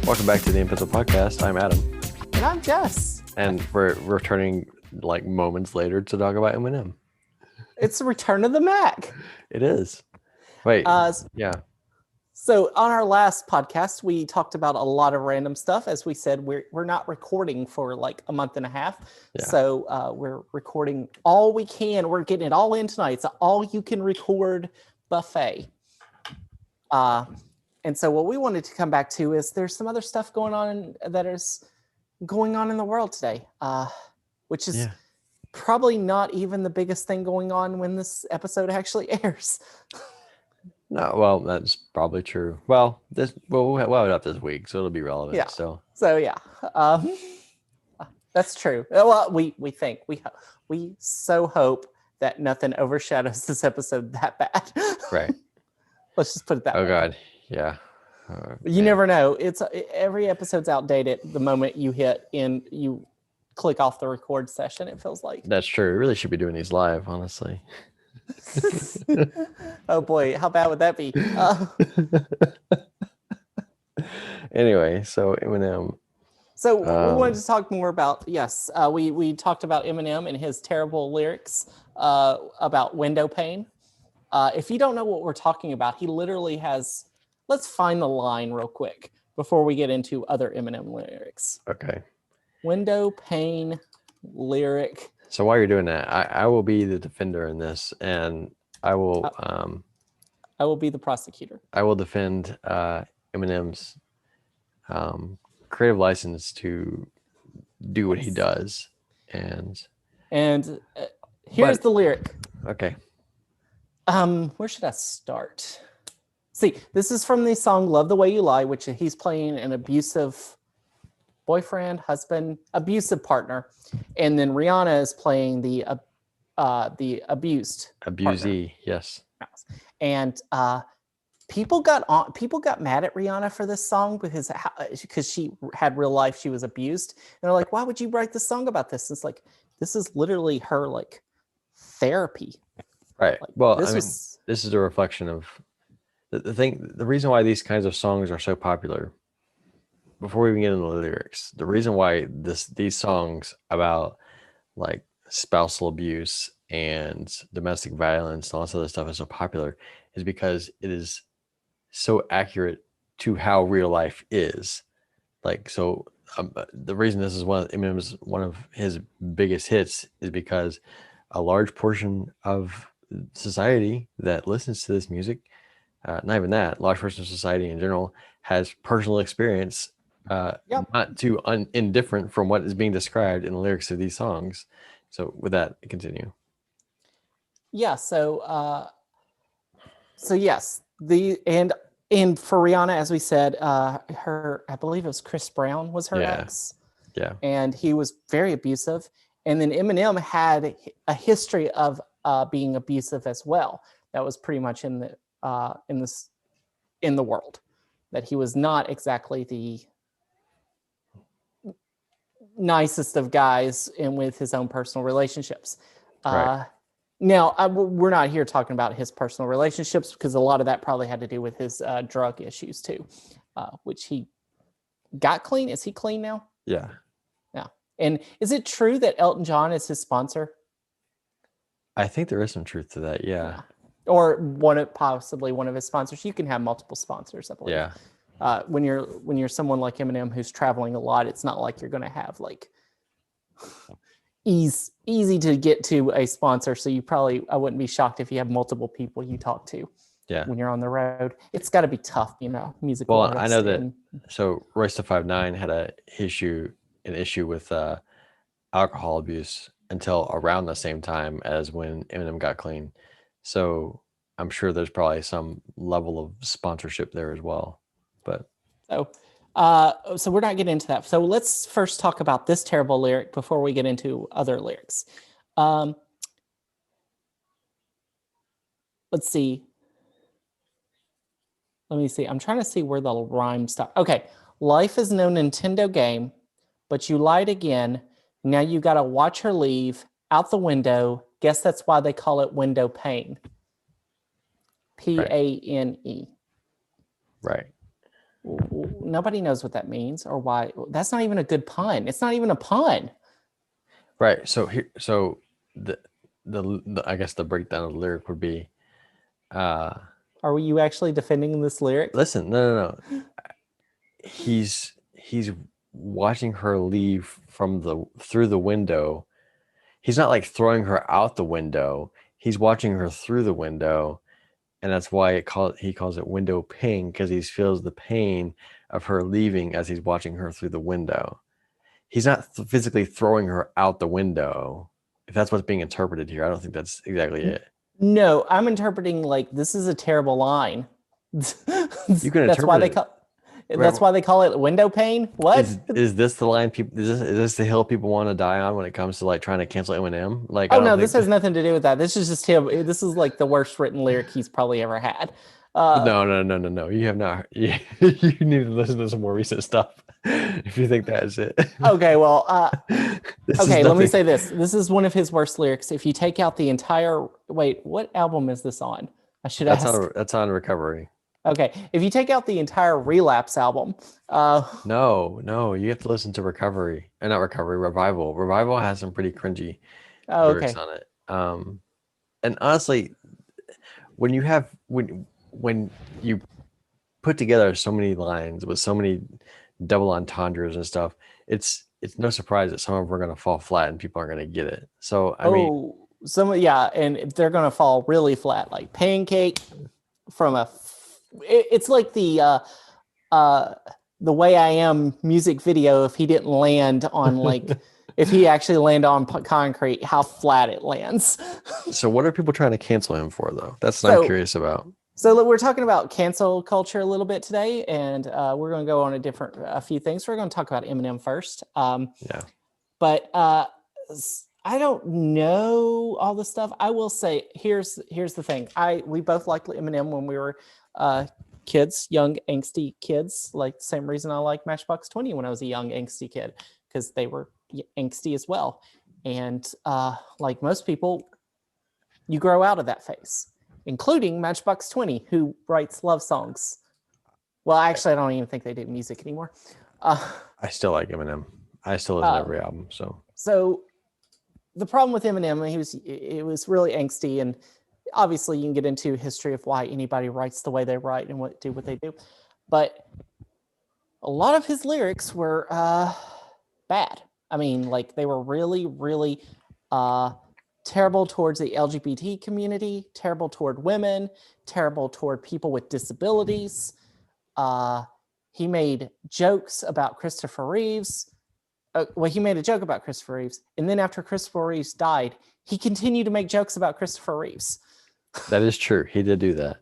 Welcome back to the in.pencil podcast. I'm Adam, And I'm Jess. and we're returning like moments later to talk about Eminem. It's the return of the Mac. It is. Wait, Uh, yeah, so on our last podcast, we talked about a lot of random stuff. As we said, we're not recording for like a month and a half. Yeah. So we're recording all we can. We're getting it all in tonight. It's an all you can record buffet. And so what we wanted to come back to is there's some other stuff going on that is going on in the world today, which is probably not even the biggest thing going on when this episode actually airs. No, well, that's probably true. Well, we'll have it up this week, so it'll be relevant. Yeah. So yeah, that's true. Well, we think we so hope that nothing overshadows this episode that bad. Right. Let's just put it that way. Oh God, yeah. You never know. It's every episode's outdated the moment you click off the record session. It feels like That's true. We really should be doing these live, honestly. Oh boy, how bad would that be? Anyway, so Eminem. So we wanted to talk more about we talked about Eminem and his terrible lyrics about window pane. If you don't know what we're talking about, he literally has. Let's find the line real quick before we get into other Eminem lyrics. Okay. Window pane lyric. So while you're doing that, I will be the defender in this, and I will be the prosecutor. I will defend Eminem's creative license to do what he does, and here's the lyric. Okay. Where should I start? See, this is from the song "Love the Way You Lie," which he's playing an abusive boyfriend, husband, abusive partner, and then Rihanna is playing the abused abusee. Partner. Yes. And people got mad at Rihanna for this song because she had real life, she was abused, and they're like, why would you write this song about this? It's like, this is literally her like therapy. Right. Like, well, this is a reflection of the reason why these kinds of songs are so popular. Before we even get into the lyrics, the reason why these songs about like spousal abuse and domestic violence and all this other stuff is so popular is because it is so accurate to how real life is. Like, so the reason this is one of his biggest hits is because a large portion of society that listens to this music, not even that, large portion of society in general has personal experience, not too indifferent from what is being described in the lyrics of these songs. So with that, continue. Yeah. So yes, and for Rihanna, as we said, I believe it was Chris Brown was her ex. Yeah. And he was very abusive. And then Eminem had a history of being abusive as well. That was pretty much in the world, that he was not exactly the nicest of guys and with his own personal relationships. Right. Now, we're not here talking about his personal relationships because a lot of that probably had to do with his drug issues too, which he got clean. Is he clean now? Yeah. Yeah. And is it true that Elton John is his sponsor? I think there is some truth to that. Yeah. Or possibly one of his sponsors. You can have multiple sponsors, I believe. Yeah. When you're someone like Eminem who's traveling a lot, it's not like you're going to have like easy to get to a sponsor. So I wouldn't be shocked if you have multiple people you talk to. Yeah. When you're on the road, it's got to be tough, musical. Well, I know that. So Royce da 5'9" had an issue with alcohol abuse until around the same time as when Eminem got clean. So I'm sure there's probably some level of sponsorship there as well. But so we're not getting into that. So let's first talk about this terrible lyric before we get into other lyrics. Let's see. Let me see. I'm trying to see where the rhyme stops. Okay. Life is no Nintendo game, but you lied again. Now you got to watch her leave out the window. Guess that's why they call it window pane. Pane. Right. Nobody knows what that means or why. That's not even a good pun. It's not even a pun. Right. So the I guess the breakdown of the lyric would be, are you actually defending this lyric? Listen, no. He's watching her leave through the window. He's not like throwing her out the window. He's watching her through the window, and that's why he calls it window pain, because he feels the pain of her leaving as he's watching her through the window. He's not physically throwing her out the window. If that's what's being interpreted here, I don't think that's exactly it. No, I'm interpreting like this is a terrible line. You can interpret why they call. That's why they call it window pane. What is this the line people? Is this the hill people want to die on when it comes to like trying to cancel Eminem? Like, oh no, this has nothing to do with that. This is just him. This is like the worst written lyric he's probably ever had. No. You have not. You need to listen to some more recent stuff if you think that is it. Okay, well, okay. Let me say this. This is one of his worst lyrics. If you take out the entire, wait, what album is this on? I should ask. That's on Recovery. Okay, if you take out the entire Relapse album, no, you have to listen to Recovery, and not Recovery, Revival. Revival has some pretty cringy lyrics on it. And honestly, when you put together so many lines with so many double entendres and stuff, it's no surprise that some of them are going to fall flat and people aren't going to get it. So I mean, and they're going to fall really flat, like pancake from a. It's like the Way I Am music video. If he didn't land on like, if he actually landed on concrete, how flat it lands. So what are people trying to cancel him for, though? That's what I'm curious about. So we're talking about cancel culture a little bit today, and we're going to go on a few things. We're going to talk about Eminem first. Yeah. But I don't know all the stuff. I will say, here's the thing. We both liked Eminem when we were kids, young angsty kids. Like the same reason I liked Matchbox 20 when I was a young angsty kid, because they were angsty as well. And like most people, you grow out of that phase, including Matchbox 20, who writes love songs. Well, actually, I don't even think they do music anymore. I still like Eminem. I still listen to every album. So the problem with Eminem, it was really angsty, and obviously you can get into history of why anybody writes the way they write and what they do. But a lot of his lyrics were bad. I mean, like they were really, really terrible towards the LGBT community, terrible toward women, terrible toward people with disabilities. He made jokes about Christopher Reeves. He made a joke about Christopher Reeves. And then after Christopher Reeves died, he continued to make jokes about Christopher Reeves. That is true. He did do that.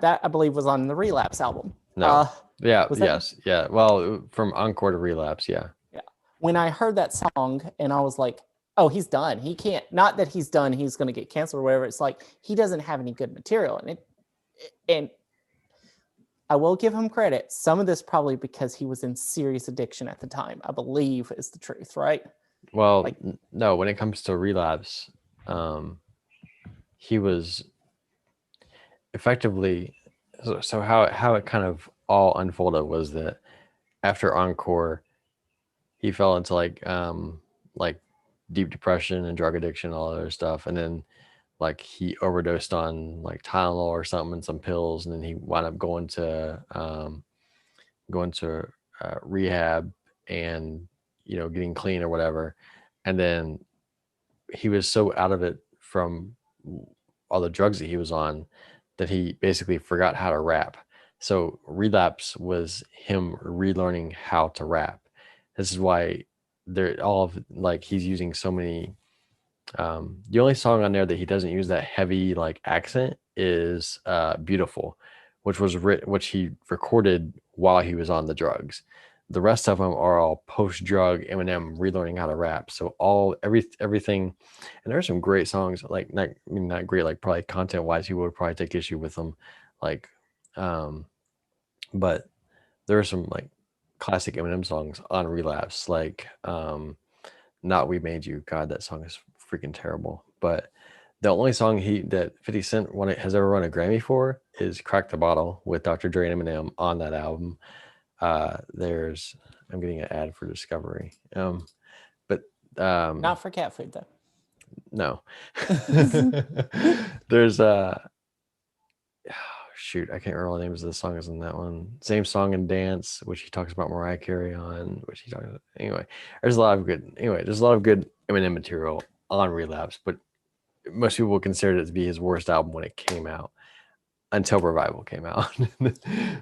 That, I believe, was on the Relapse album. No. Yes. Yeah. Well, from Encore to Relapse, yeah. Yeah. When I heard that song and I was like, oh, he's done. He can't, not that he's done, he's going to get canceled or whatever. It's like, he doesn't have any good material. And I will give him credit. Some of this probably because he was in serious addiction at the time, I believe is the truth, right? Well, no, when it comes to Relapse, he was effectively, so how it kind of all unfolded was that after Encore, he fell into like deep depression and drug addiction, all that other stuff. And then like he overdosed on like Tylenol or something and some pills. And then he wound up going to rehab and, getting clean or whatever. And then he was so out of it from all the drugs that he was on that he basically forgot how to rap. So Relapse was him relearning how to rap. This is why he's using so many. The only song on there that he doesn't use that heavy like accent is "Beautiful," which he recorded while he was on the drugs. The rest of them are all post-drug Eminem relearning how to rap. So everything, and there's some great songs. Like not great, like probably content-wise, he would probably take issue with them. Like, but there are some like classic Eminem songs on Relapse, like "Not We Made You." God, that song is freaking terrible. But the only song that 50 Cent has ever won a Grammy for is "Crack the Bottle" with Dr. Dre and Eminem on that album. I'm getting an ad for Discovery. But Not for cat food though. No. There's shoot, I can't remember the names of the songs in that one. Same song and dance, which he talks about Mariah Carey on, which he talks about. Anyway, there's a lot of good Eminem material on Relapse, but most people considered it to be his worst album when it came out. Until Revival came out.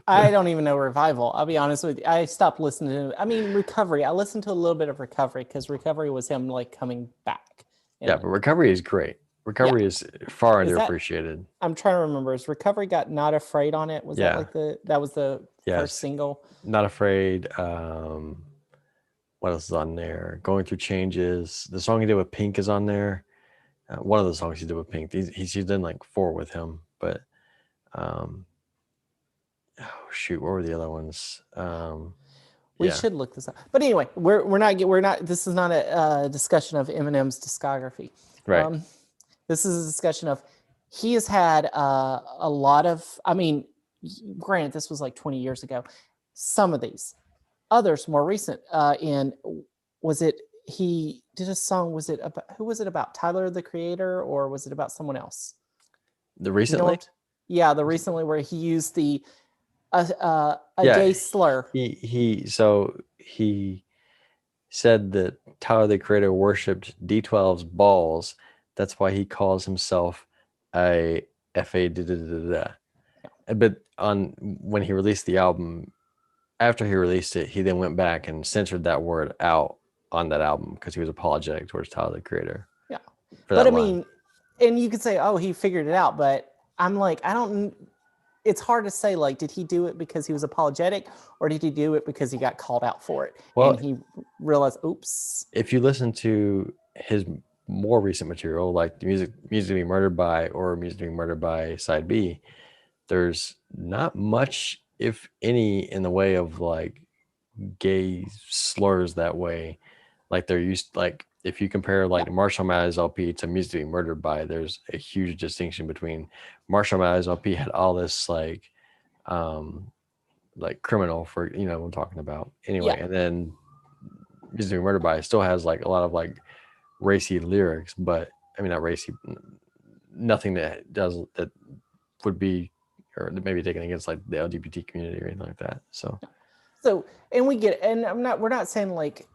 I don't even know Revival. I'll be honest with you. I stopped listening to. I mean, Recovery. I listened to a little bit of Recovery because Recovery was him like coming back. Yeah, but Recovery is great. Recovery is far underappreciated. I'm trying to remember. Is Recovery got Not Afraid on it? Was that like that was the first single? Not Afraid. What else is on there? Going Through Changes. The song he did with Pink is on there. One of the songs he did with Pink. He's done like 4 with him, but oh shoot, what were the other ones? We should look this up. But anyway, we're not. This is not a discussion of Eminem's discography. Right. This is a discussion of he has had a lot of. I mean, granted, this was like 20 years ago. Some of these, others more recent. He did a song? Was it about who was it about? Tyler the Creator, or was it about someone else? The recently? The recently where he used the gay slur. He said that Tyler the Creator worshipped D12's balls. That's why he calls himself a FA. But when he released the album, after he released it, he then went back and censored that word out on that album because he was apologetic towards Tyler the Creator. Yeah, but I mean, and you could say, oh, he figured it out, but I'm like, it's hard to say, like, did he do it because he was apologetic or did he do it because he got called out for it? Well, and he realized, oops. If you listen to his more recent material, like the Music to Be Murdered By or Music to Be Murdered By Side B, there's not much, if any, in the way of like gay slurs that way. Like they're used, like if you compare like Marshall Mathers LP to Music to Be Murdered By, there's a huge distinction between Marshall Mathers LP had all this like criminal for, what I'm talking about anyway. And then Music to Be Murdered By still has like a lot of like racy lyrics, but I mean, not racy, nothing that would be, or that may be taken against like the LGBT community or anything like that. So, and we get, and we're not saying like,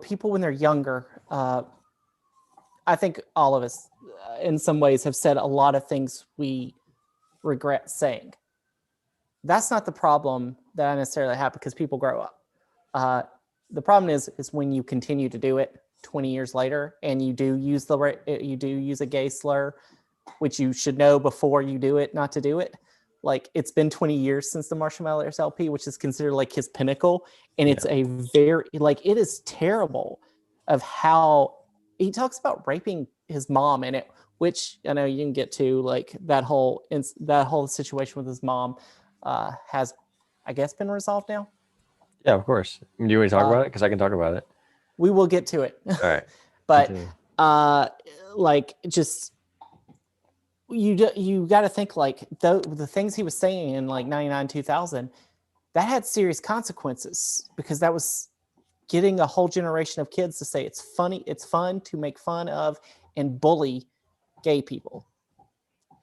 people when they're younger, I think all of us in some ways have said a lot of things we regret saying. That's not the problem that I necessarily have because people grow up. The problem is when you continue to do it 20 years later and you do use a gay slur, which you should know before you do it, not to do it. Like it's been 20 years since the Marshall Mathers LP, which is considered like his pinnacle. And it's a very, like, it is terrible of how he talks about raping his mom in it, which I know you can get to, like that whole situation with his mom has, I guess, been resolved now. Yeah, of course. Do you want to talk about it? Because I can talk about it. We will get to it. All right. But just you got to think like the things he was saying in like 99, 2000, that had serious consequences because that was getting a whole generation of kids to say it's funny, it's fun to make fun of and bully gay people.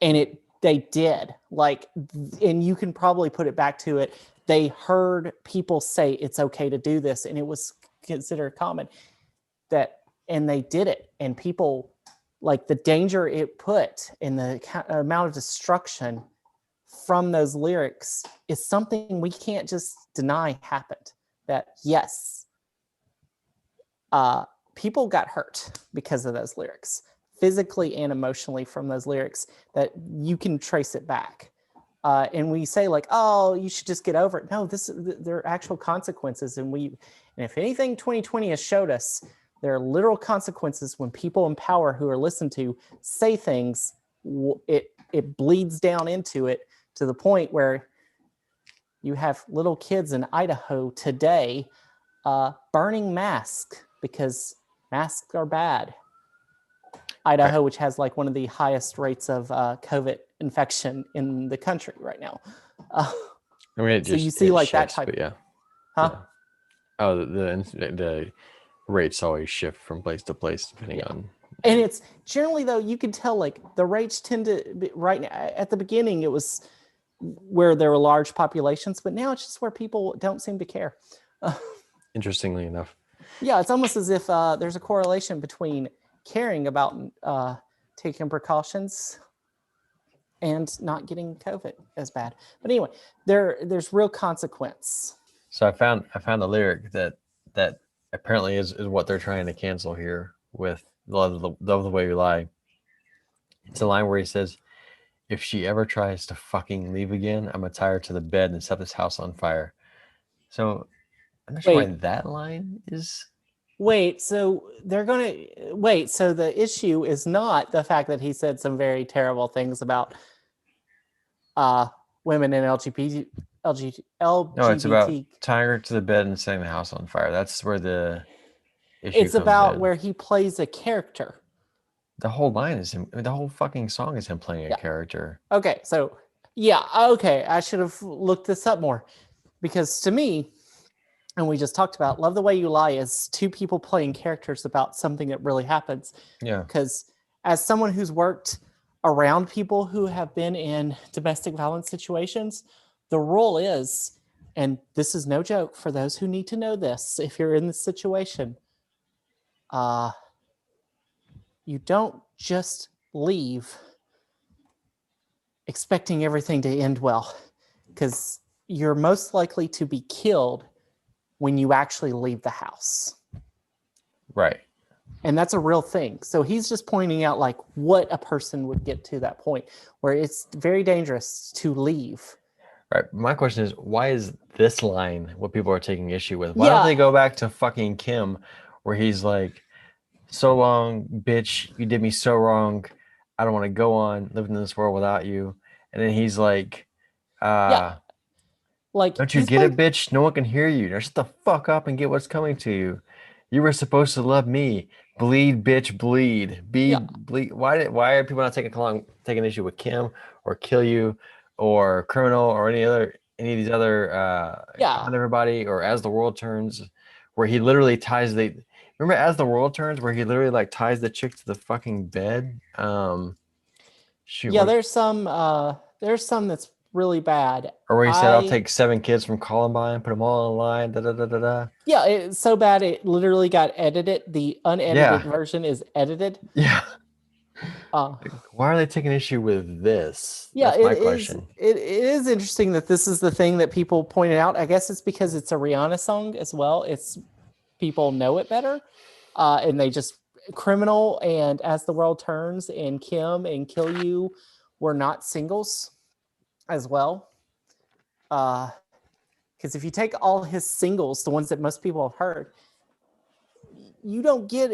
And they did, like, and you can probably put it back to it. They heard people say it's okay to do this and it was considered common and they did it. And people, like the danger it put and the amount of destruction from those lyrics is something we can't just deny happened. That yes, people got hurt because of those lyrics, physically and emotionally from those lyrics, that you can trace it back. And we say like, oh, you should just get over it. No, there are actual consequences. And if anything 2020 has showed us, there are literal consequences when people in power who are listened to say things, it bleeds down into it to the point where you have little kids in Idaho today burning masks because masks are bad. Idaho, which has like one of the highest rates of COVID infection in the country right now. I mean, so you see like that type. Yeah. Huh? Yeah. Oh, the rates always shift from place to place depending on. And it's generally, though, you can tell like the rates tend to be, right at the beginning it was where there were large populations, but now it's just where people don't seem to care. Interestingly enough. Yeah, it's almost as if there's a correlation between caring about taking precautions and not getting COVID as bad. But anyway, there's real consequence. So I found a lyric that apparently is what they're trying to cancel here with love the way you lie. It's a line where he says, "If she ever tries to fucking leave again, I'm gonna tie her to the bed and set this house on fire." So I'm not sure why that line is. Wait, so they're gonna wait. So the issue is not the fact that he said some very terrible things about women and LGBT. No, it's about tying her to the bed and setting the house on fire. That's where the issue it's about in. Where he plays a character. The whole line is him. The whole fucking song is him playing a character. Okay, so yeah, okay. I should have looked this up more, because to me, and we just talked about, Love the Way You Lie is two people playing characters about something that really happens. Yeah. Because as someone who's worked around people who have been in domestic violence situations, the rule is, and this is no joke for those who need to know this, if you're in this situation, you don't just leave expecting everything to end well, because you're most likely to be killed when you actually leave the house. Right. And that's a real thing. So he's just pointing out like what a person would get to that point where it's very dangerous to leave. Right. My question is, why is this line what people are taking issue with? Why don't they go back to fucking Kim, where he's like, "So long, bitch, you did me so wrong. I don't want to go on living in this world without you." And then he's like, like, "Don't you get it, bitch? No one can hear you. Now shut the fuck up and get what's coming to you. You were supposed to love me. Bleed, bitch, bleed. Bleed." Why are people not taking issue with Kim or Kill You or Criminal or any of these other Con Everybody or As the World Turns, where he literally ties remember As the World Turns, where he literally like ties the chick to the fucking bed? There's some that's really bad. Or where he said, "I'll take 7 kids from Columbine, put them all in line." Da, da, da, da, da. Yeah, it's so bad it literally got edited. The unedited version is edited. Yeah. Why are they taking issue with this? Yeah, that's my question. It is interesting that this is the thing that people pointed out. I guess it's because it's a Rihanna song as well. It's people know it better, and they just Criminal and As the World Turns and Kim and Kill You were not singles as well. Because if you take all his singles, the ones that most people have heard, you don't get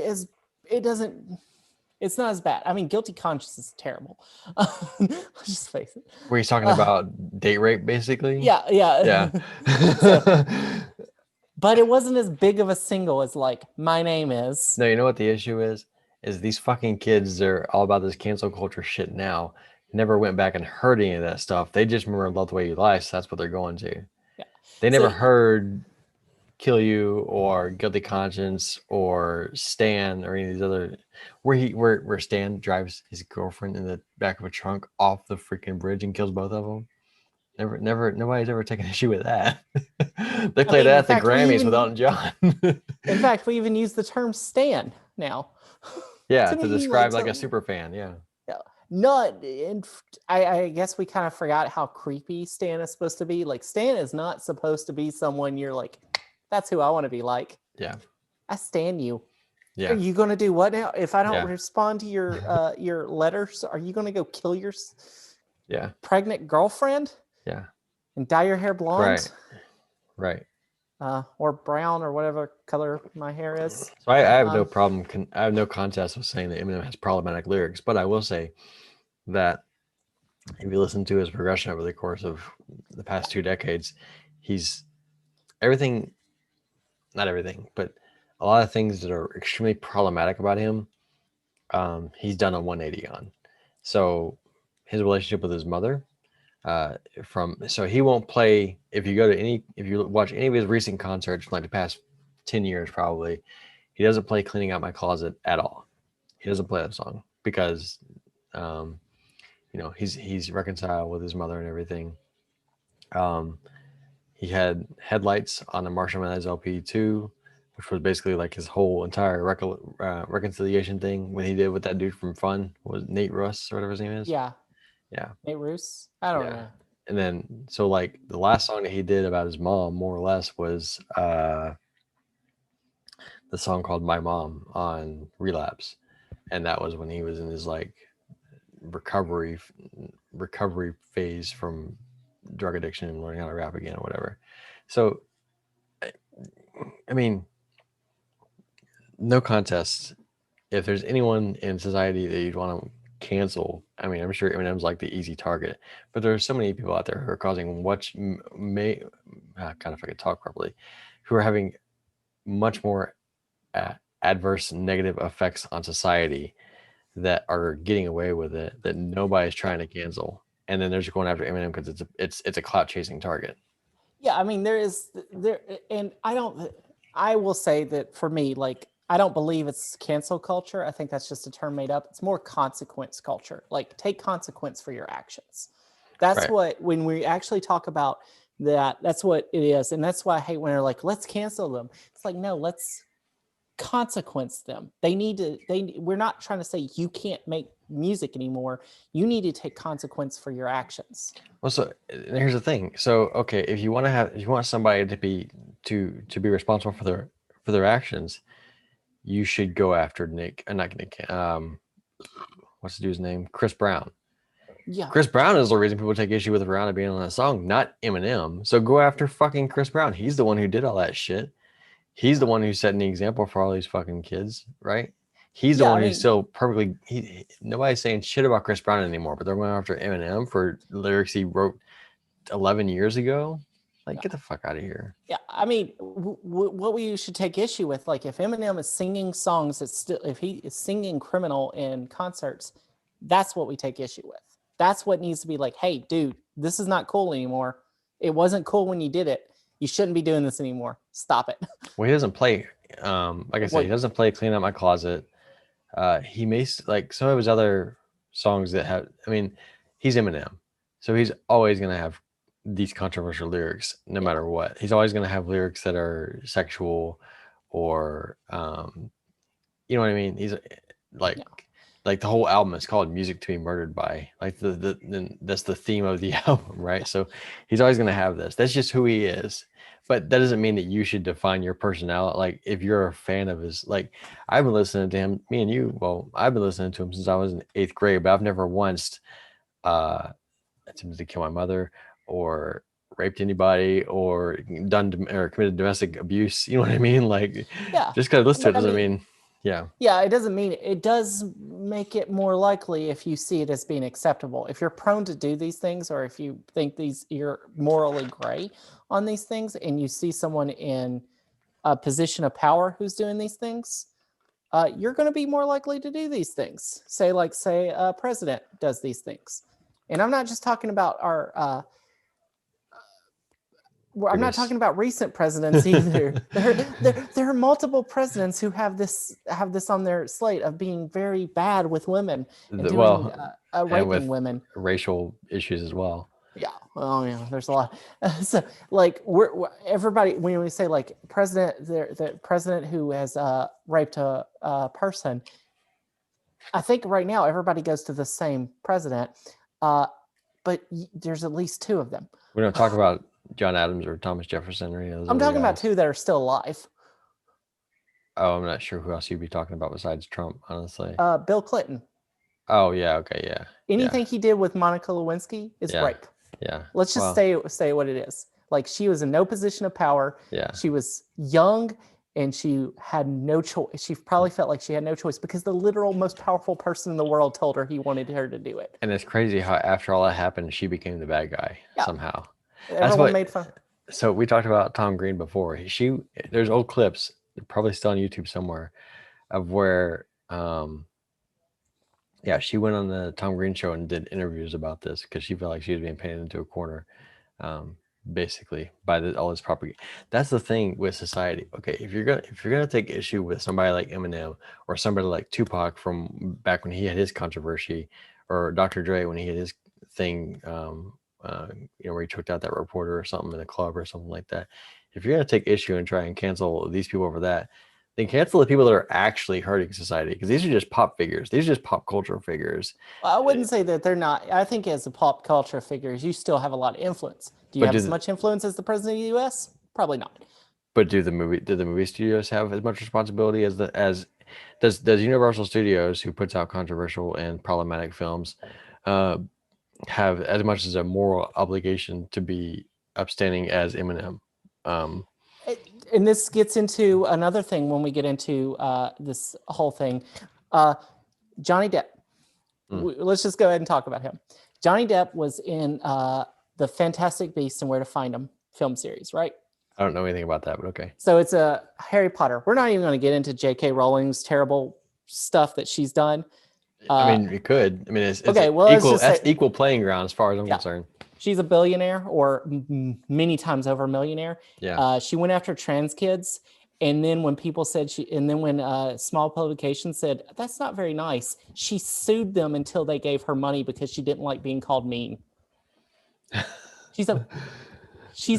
it's not as bad. I mean, Guilty Conscience is terrible. Let's just face it. Were you talking about date rape, basically? Yeah. But it wasn't as big of a single as like My Name Is. No, you know what the issue is? Is these fucking kids are all about this cancel culture shit now. Never went back and heard any of that stuff. They just remember Love the Way You Lie, so that's what they're going to. Yeah. They never heard Kill You or Guilty Conscience or Stan or any of these other where Stan drives his girlfriend in the back of a trunk off the freaking bridge and kills both of them. Nobody's ever taken issue with that. They played that at the Grammys with Elton John. In fact, we even use the term Stan now. Yeah, to describe like a super fan. Yeah. I guess we kind of forgot how creepy Stan is supposed to be. Like, Stan is not supposed to be someone you're like, that's who I want to be like. Yeah. I stan you. Yeah. Are you going to do what now? If I don't respond to your letters, are you going to go kill your pregnant girlfriend? Yeah. And dye your hair blonde? Right. Or brown or whatever color my hair is. So I have no problem. I have no contest with saying that Eminem has problematic lyrics, but I will say that if you listen to his progression over the course of the past 2 decades, he's not everything, but a lot of things that are extremely problematic about him, he's done a 180 on. So his relationship with his mother, So he won't play if you watch any of his recent concerts from like the past 10 years probably. He doesn't play Cleaning Out My Closet at all. He doesn't play that song because he's reconciled with his mother and everything. He had Headlights on the Marshall Mathers LP 2, which was basically like his whole entire reconciliation thing when he did with that dude from Fun, was Nate Russ or whatever his name is. Yeah. Yeah. Nate Russ? I don't know. And then, so like the last song that he did about his mom, more or less, was the song called My Mom on Relapse. And that was when he was in his like recovery phase from drug addiction and learning how to rap again or whatever. So, I mean, no contest. If there's anyone in society that you'd want to cancel, I mean, I'm sure Eminem's like the easy target, but there are so many people out there who are causing kind of if I could talk properly, who are having much more adverse negative effects on society that are getting away with it that nobody's trying to cancel, and then they're just going after Eminem because it's a clout chasing target. Yeah, I mean and I will say that for me, like, I don't believe it's cancel culture. I think that's just a term made up. It's more consequence culture. Like, take consequence for your actions. That's right. What, when we actually talk about that, that's what it is. And that's why I hate when they're like, let's cancel them. It's like, no, let's consequence them. We're not trying to say you can't make music anymore. You need to take consequence for your actions. Well, so here's the thing. So, okay, if you want somebody to be responsible for their actions, you should go after not Nick. What's the dude's name? Chris Brown. Yeah. Chris Brown is the reason people take issue with Rihanna being on that song, not Eminem. So go after fucking Chris Brown. He's the one who did all that shit. He's the one who's setting the example for all these fucking kids, right? He's the one who's still perfectly. Nobody's saying shit about Chris Brown anymore, but they're going after Eminem for lyrics he wrote 11 years ago. Like, get the fuck out of here. Yeah, I mean, what we should take issue with, like, if Eminem is singing songs, if he is singing Criminal in concerts, that's what we take issue with. That's what needs to be like, hey, dude, this is not cool anymore. It wasn't cool when you did it. You shouldn't be doing this anymore. Stop it. Well, he doesn't play, like I said, he doesn't play Clean Out My Closet. He makes, like, some of his other songs that have, I mean, he's Eminem. So he's always going to have these controversial lyrics no matter what. He's always going to have lyrics that are sexual or, you know what I mean? He's like the whole album is called Music to Be Murdered By. Like that's the theme of the album, right? So he's always going to have this. That's just who he is. But that doesn't mean that you should define your personality. Like, if you're a fan of his, like, I've been listening to him, me and you, well, I've been listening to him since I was in 8th grade, but I've never once attempted to kill my mother or raped anybody or committed domestic abuse. You know what I mean? Like, just because I listen to it doesn't mean. Yeah, it doesn't mean it does make it more likely if you see it as being acceptable. If you're prone to do these things, or if you think you're morally gray on these things, and you see someone in a position of power who's doing these things, you're going to be more likely to do these things. Say a president does these things. And I'm not just talking about our I'm not talking about recent presidents either. there are multiple presidents who have this on their slate of being very bad with women and raping women. Racial issues as well. Yeah. Oh yeah. There's a lot. So, like, everybody, when we say like the president who has raped a person, I think right now everybody goes to the same president, but there's at least 2 of them. We don't talk about John Adams or Thomas Jefferson or any of those. I'm talking about 2 that are still alive. Oh, I'm not sure who else you'd be talking about besides Trump, honestly. Bill Clinton. Oh yeah, okay, yeah. Anything he did with Monica Lewinsky is rape. Yeah. Let's just say what it is. Like, she was in no position of power. Yeah. She was young and she had no choice. She probably felt like she had no choice because the literal most powerful person in the world told her he wanted her to do it. And it's crazy how after all that happened, she became the bad guy somehow. Everyone made fun. So we talked about Tom Green before. There's old clips, probably still on YouTube somewhere, of where Yeah, she went on the Tom Green show and did interviews about this because she felt like she was being painted into a corner, basically by all this propaganda. That's the thing with society. Okay, if you're gonna take issue with somebody like Eminem or somebody like Tupac from back when he had his controversy, or Dr. Dre when he had his thing, where he took out that reporter or something in a club or something like that. If you're gonna take issue and try and cancel these people over that, then cancel the people that are actually hurting society, because these are just pop figures. These are just pop culture figures. Well, I wouldn't say that they're not. I think as a pop culture figures, you still have a lot of influence. Do you have as much influence as the president of the U.S.? Probably not. But do the movie studios have as much responsibility as does Universal Studios, who puts out controversial and problematic films, have as much as a moral obligation to be upstanding as Eminem? And this gets into another thing when we get into this whole thing. Johnny Depp. Let's just go ahead and talk about him. Johnny Depp was in the Fantastic Beasts and Where to Find Them film series, right? I don't know anything about that, but okay. So it's a Harry Potter. We're not even going to get into J.K. Rowling's terrible stuff that she's done. I mean, you could. I mean, it's okay. Well, that's equal playing ground as far as I'm concerned. She's a billionaire, or many times over a millionaire. Yeah. She went after trans kids, and then when people said when small publications said that's not very nice, she sued them until they gave her money because she didn't like being called mean. She's a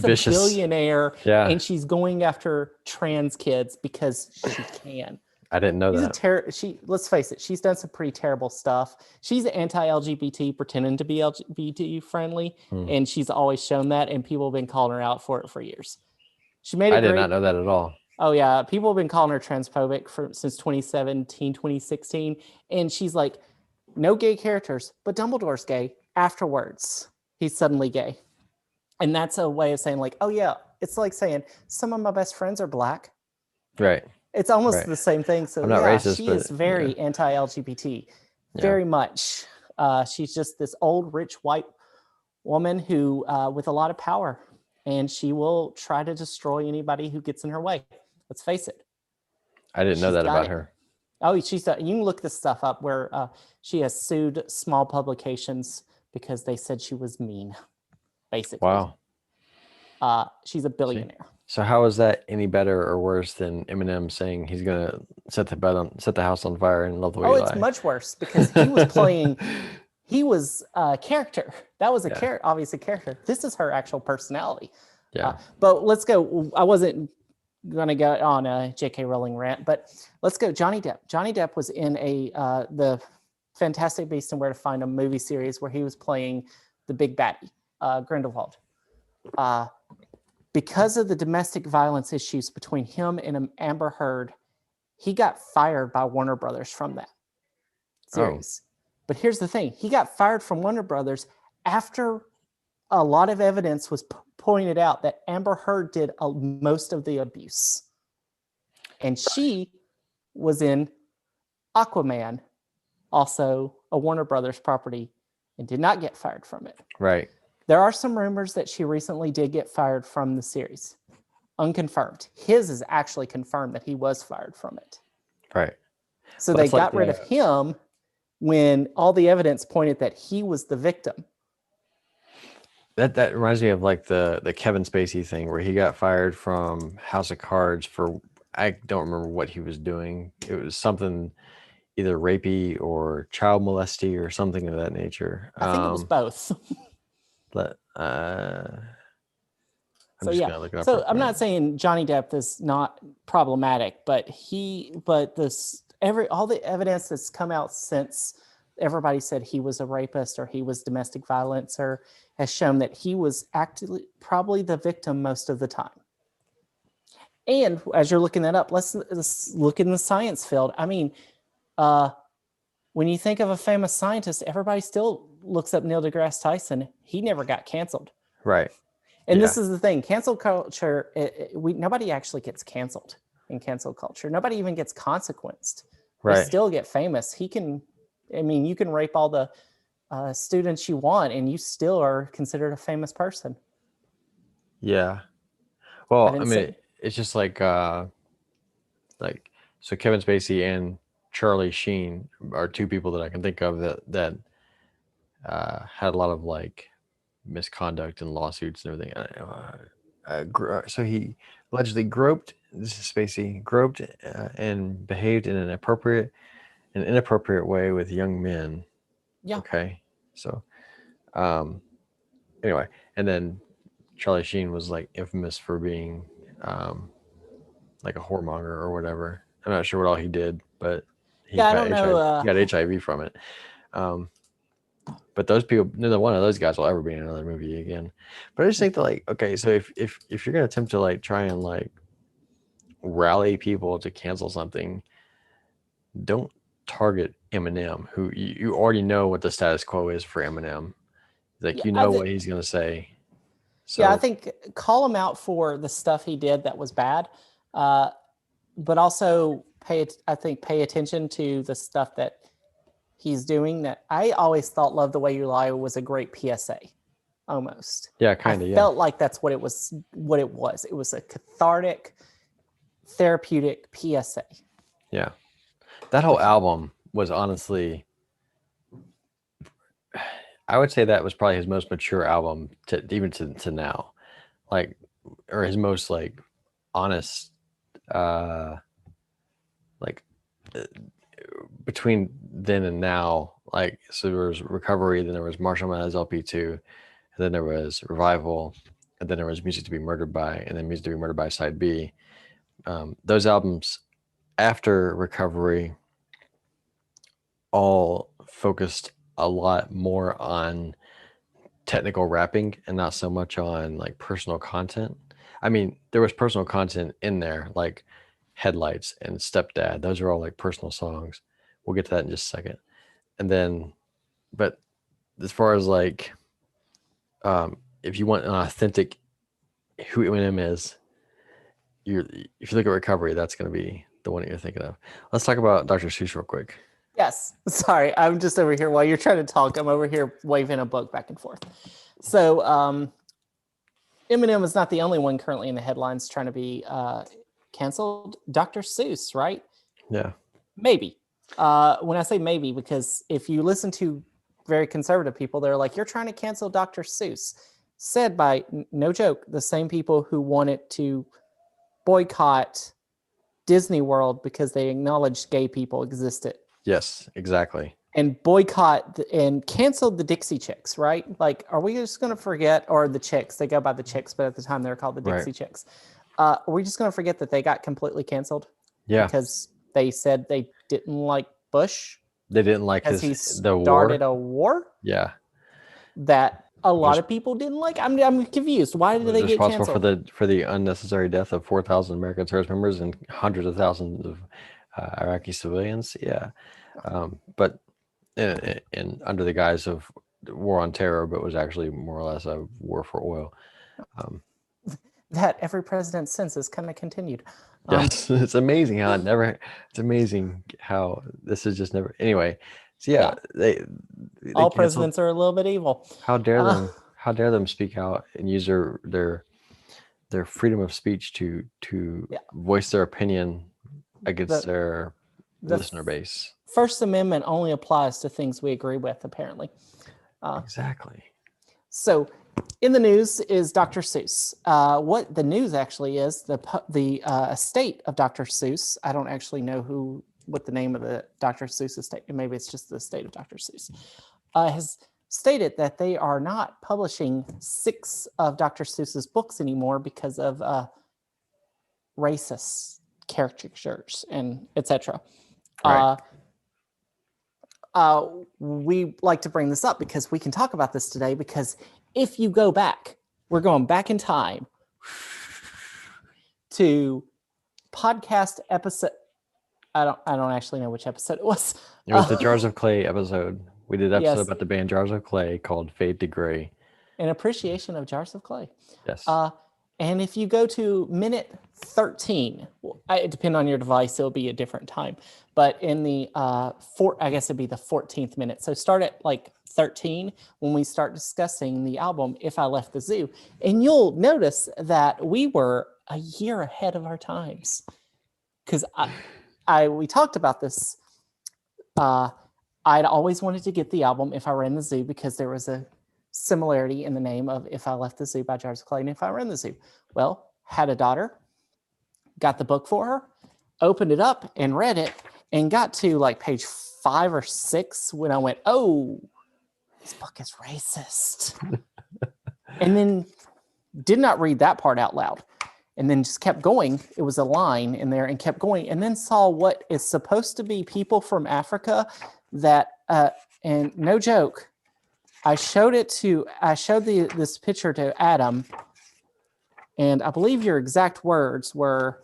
billionaire, and she's going after trans kids because she can. I didn't know that. Let's face it, she's done some pretty terrible stuff. She's anti-LGBT, pretending to be LGBT friendly, and she's always shown that, and people have been calling her out for it for years. I did not know that at all. Oh yeah, people have been calling her transphobic since 2017, 2016, and she's like, no gay characters, but Dumbledore's gay. Afterwards, he's suddenly gay. And that's a way of saying like, oh yeah, it's like saying some of my best friends are black. Right. It's almost the same thing. So I'm not racist, she is very anti-LGBT, very much. She's just this old, rich, white woman who, with a lot of power, and she will try to destroy anybody who gets in her way. Let's face it. I didn't know that about her. Oh, you can look this stuff up where she has sued small publications because they said she was mean, basically. Wow. She's a billionaire. So how is that any better or worse than Eminem saying he's gonna set the house on fire and love the way you lie? Oh, it's much worse because he was playing. He was a character. That was obviously a character. This is her actual personality. Yeah. But let's go. I wasn't gonna go on a J.K. Rowling rant, but let's go. Johnny Depp. Johnny Depp was in the Fantastic Beasts and Where to Find Them movie series where he was playing the big baddie, Grindelwald. Because of the domestic violence issues between him and Amber Heard, he got fired by Warner Brothers from that series. But here's the thing. He got fired from Warner Brothers after a lot of evidence was pointed out that Amber Heard did most of the abuse. And she was in Aquaman, also a Warner Brothers property, and did not get fired from it. Right. There are some rumors that she recently did get fired from the series. Unconfirmed. His is actually confirmed that he was fired from it. Right. So they got rid of him when all the evidence pointed that he was the victim. That reminds me of like the Kevin Spacey thing where he got fired from House of Cards for, I don't remember what he was doing. It was something either rapey or child molesty or something of that nature. I think it was both. But I'm not saying Johnny Depp is not problematic, but all the evidence that's come out since everybody said he was a rapist or he was domestic violence or has shown that he was actually probably the victim most of the time. And as you're looking that up, let's look in the science field. I mean, when you think of a famous scientist, everybody still looks up Neil deGrasse Tyson. He never got canceled. Right. And this is the thing. Cancel culture, nobody actually gets canceled in cancel culture. Nobody even gets consequenced. Right. They still get famous. You can rape all the students you want and you still are considered a famous person. Yeah. Well, it's just so Kevin Spacey and Charlie Sheen are two people that I can think of that had a lot of like misconduct and lawsuits and everything. So he allegedly groped. This is Spacey groped and behaved in an inappropriate way with young men. Yeah. Okay. So, anyway, and then Charlie Sheen was like infamous for being like a whoremonger or whatever. I'm not sure what all he did, but he I got don't know. He got HIV from it. But those people, neither one of those guys will ever be in another movie again. But I just think that, like, okay, so if you're gonna attempt to like try and like rally people to cancel something, don't target Eminem, who you already know what the status quo is for Eminem. Like, you know what he's gonna say. So I think call him out for the stuff he did that was bad, but also pay attention to the stuff that he's doing. That I always thought "Love the Way You Lie" was a great PSA. Almost. Yeah, kind of. Yeah. Felt like that's what it was. It was a cathartic, therapeutic PSA. Yeah, that whole album was honestly, I would say that was probably his most mature album to now, like, or his most like honest, like between then and now. Like, so there was Recovery, then there was Marshall Mathers LP2, and then there was Revival, and then there was Music to Be Murdered By, and then Music to Be Murdered By Side B. Those albums after Recovery all focused a lot more on technical rapping and not so much on like personal content. I mean, there was personal content in there, like Headlights and Stepdad. Those are all like personal songs. We'll get to that in just a second. And then, but as far as like, if you want an authentic who Eminem is, if you look at Recovery, that's going to be the one that you're thinking of. Let's talk about Dr. Seuss real quick. Yes. Sorry, I'm just over here while you're trying to talk. I'm over here waving a book back and forth. So Eminem is not the only one currently in the headlines trying to be canceled. Dr. Seuss, right? Yeah. Maybe. When I say maybe, because if you listen to very conservative people, they're like, you're trying to cancel Dr. Seuss. Said by, no joke, the same people who wanted to boycott Disney World because they acknowledged gay people existed. Yes, exactly. And boycott and canceled the Dixie Chicks, right? Like, are we just going to forget, or the Chicks, they go by the Chicks, but at the time they were called the Dixie Chicks. Are we just going to forget that they got completely canceled? Yeah. Because they said they didn't like Bush. They didn't like the war. Started a war? Yeah. That a lot of people didn't like. I'm confused. Why did they get canceled? For the unnecessary death of 4,000 American service members and hundreds of thousands of Iraqi civilians. Yeah. But in under the guise of war on terror, but was actually more or less a war for oil. That every president since has kind of continued. Yes, it's amazing how it's amazing how this is just never. Anyway, so yeah, they all presidents are a little bit evil. How dare them? How dare them speak out and use their freedom of speech to voice their opinion against their listener base. First Amendment only applies to things we agree with, apparently. Exactly. So, in the news is Dr. Seuss. What the news actually is, the estate of Dr. Seuss. I don't actually know what the name of the Dr. Seuss estate. Maybe it's just the estate of Dr. Seuss. Has stated that they are not publishing 6 of Dr. Seuss's books anymore because of racist caricatures and etc. Right. We like to bring this up because we can talk about this today, because if you go back, we're going back in time to podcast episode. I don't actually know which episode it was. It was the Jars of Clay episode. We did an episode about the band Jars of Clay called Fade to Gray. An appreciation of Jars of Clay. Yes. And if you go to minute 13, it depends on your device, it'll be a different time. But in the I guess it'd be the 14th minute. So start at like 13 when we start discussing the album If I Left the Zoo. And you'll notice that we were a year ahead of our times. Because we talked about this I'd always wanted to get the album If I Ran the Zoo because there was a similarity in the name of If I Left the Zoo by Jars of Clay and If I Ran the Zoo. Well, had a daughter, got the book for her, opened it up and read it, and got to like page 5 or 6 when I went, oh, this book is racist. And then did not read that part out loud. And then just kept going. It was a line in there and kept going. And then saw what is supposed to be people from Africa that, and no joke, I showed this picture to Adam. And I believe your exact words were,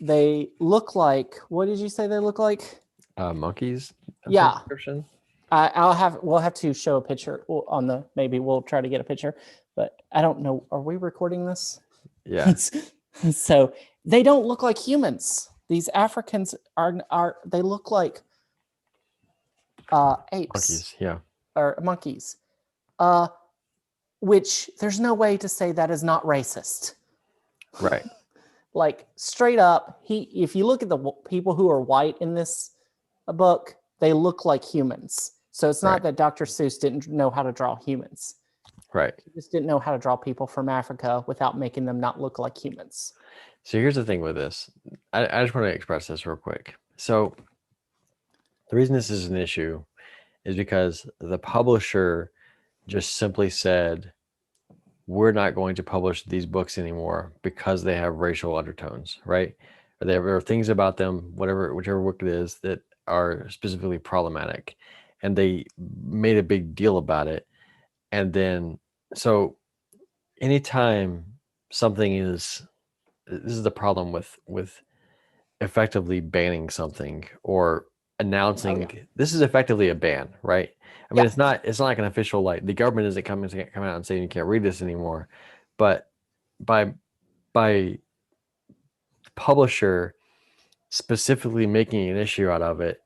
they look like, what did you say they look like? Monkeys. Yeah. We'll have to show a picture on the, maybe we'll try to get a picture, but I don't know. Are we recording this? Yeah. So they don't look like humans. These Africans they look like apes. Monkeys, yeah. Or monkeys. Which there's no way to say that is not racist. Right. Like straight up, if you look at the people who are white in this book, they look like humans. So it's not that Dr. Seuss didn't know how to draw humans. Right. He just didn't know how to draw people from Africa without making them not look like humans. So here's the thing with this. I just want to express this real quick. So the reason this is an issue is because the publisher just simply said, we're not going to publish these books anymore because they have racial undertones, right? Or there are things about them, whichever book it is, that are specifically problematic. And they made a big deal about it. And then, so anytime something is, this is the problem with effectively banning something or announcing this is effectively a ban, right? I mean, it's not like an official, like the government isn't coming out and saying you can't read this anymore, but by publisher specifically making an issue out of it,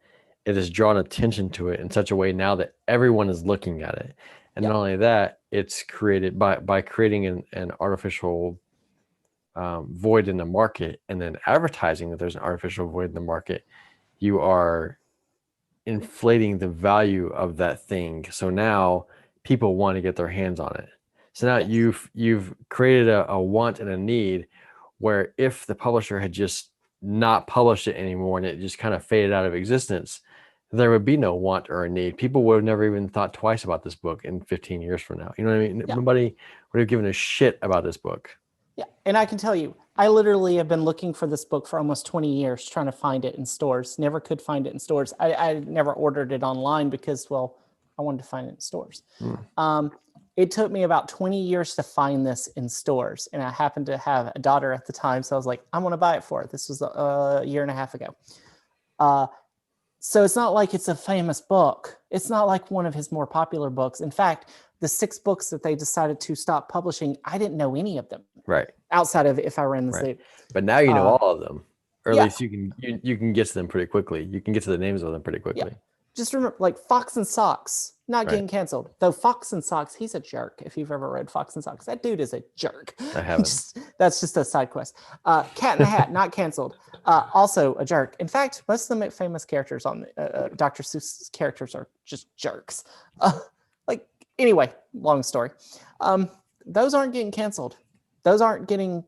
it has drawn attention to it in such a way now that everyone is looking at it. And not only that, it's created by creating an artificial void in the market and then advertising that there's an artificial void in the market. You are inflating the value of that thing. So now people want to get their hands on it. So now you've created a want and a need where if the publisher had just not published it anymore and it just kind of faded out of existence, there would be no want or a need. People would have never even thought twice about this book in 15 years from now. You know what I mean? Nobody would have given a shit about this book. Yeah, and I can tell you, I literally have been looking for this book for almost 20 years, trying to find it in stores. Never could find it in stores. I never ordered it online because, well, I wanted to find it in stores. It took me about 20 years to find this in stores, and I happened to have a daughter at the time, so I was like, I'm going to buy it for her. This was a year and a half ago. So it's not like it's a famous book. It's not like one of his more popular books. In fact, the 6 books that they decided to stop publishing, I didn't know any of them. Right. Outside of If I Ran the Zoo. But now you know all of them. Or at least you can get to them pretty quickly. You can get to the names of them pretty quickly. Yeah. Just remember, like Fox and Socks, not getting canceled. Though Fox and Socks, he's a jerk. If you've ever read Fox and Socks, that dude is a jerk. I haven't. That's just a side quest. Cat in the Hat, not canceled. Also a jerk. In fact, most of the famous characters on Dr. Seuss's characters are just jerks. Anyway, long story. Those aren't getting canceled. Those aren't getting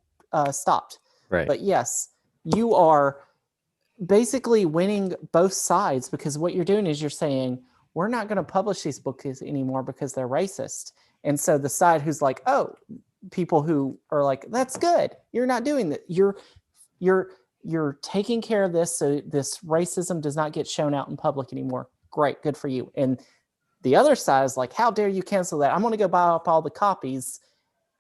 stopped. Right. But yes, you are basically winning both sides, because what you're doing is you're saying, we're not going to publish these books anymore because they're racist. And so the side who's like, oh, people who are like, that's good. You're not doing that. You're taking care of this, so this racism does not get shown out in public anymore. Great, good for you. And the other side is like, how dare you cancel that? I'm going to go buy up all the copies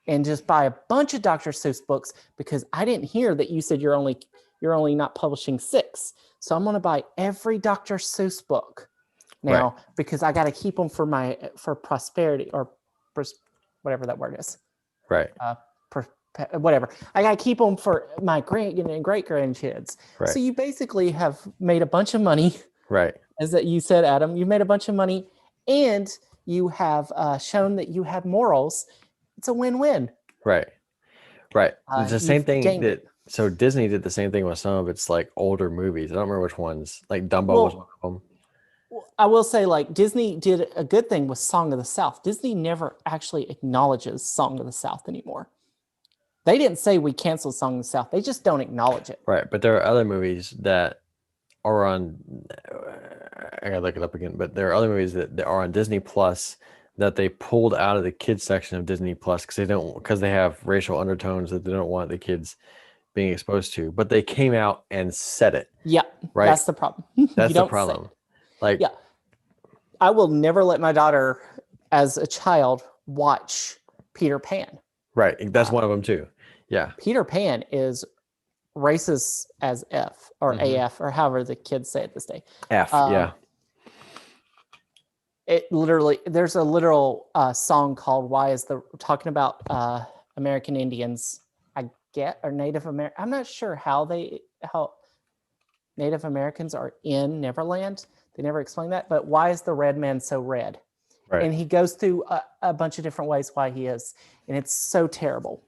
and just buy a bunch of Dr. Seuss books, because I didn't hear that you said you're only not publishing 6. So I'm going to buy every Dr. Seuss book now, because I got to keep them for prosperity, or whatever that word is. Right. Whatever. I got to keep them for my great grandkids. Right. So you basically have made a bunch of money. Right. As that you said, Adam, you've made a bunch of money, and you have shown that you have morals. It's a win-win. Right. It's the same thing so Disney did the same thing with some of its like older movies. I don't remember which ones. Like Dumbo was one of them. I will say, like, Disney did a good thing with Song of the South. Disney never actually acknowledges Song of the South anymore. They didn't say we canceled Song of the South. They just don't acknowledge it. Right, but there are other movies that are on. I gotta look it up again. But there are other movies that are on Disney Plus that they pulled out of the kids section of Disney Plus because they have racial undertones that they don't want the kids being exposed to. But they came out and said it. Yeah, right. That's the problem. That's the problem. Like, yeah, I will never let my daughter, as a child, watch Peter Pan. Right, that's one of them too. Yeah, Peter Pan is racist as F or AF or however the kids say it this day. F, yeah. It literally, there's a literal song called talking about American Indians, I get, or Native American. I'm not sure how Native Americans are in Neverland. They never explain that, but why is the red man so red? Right. And he goes through a bunch of different ways why he is, and it's so terrible.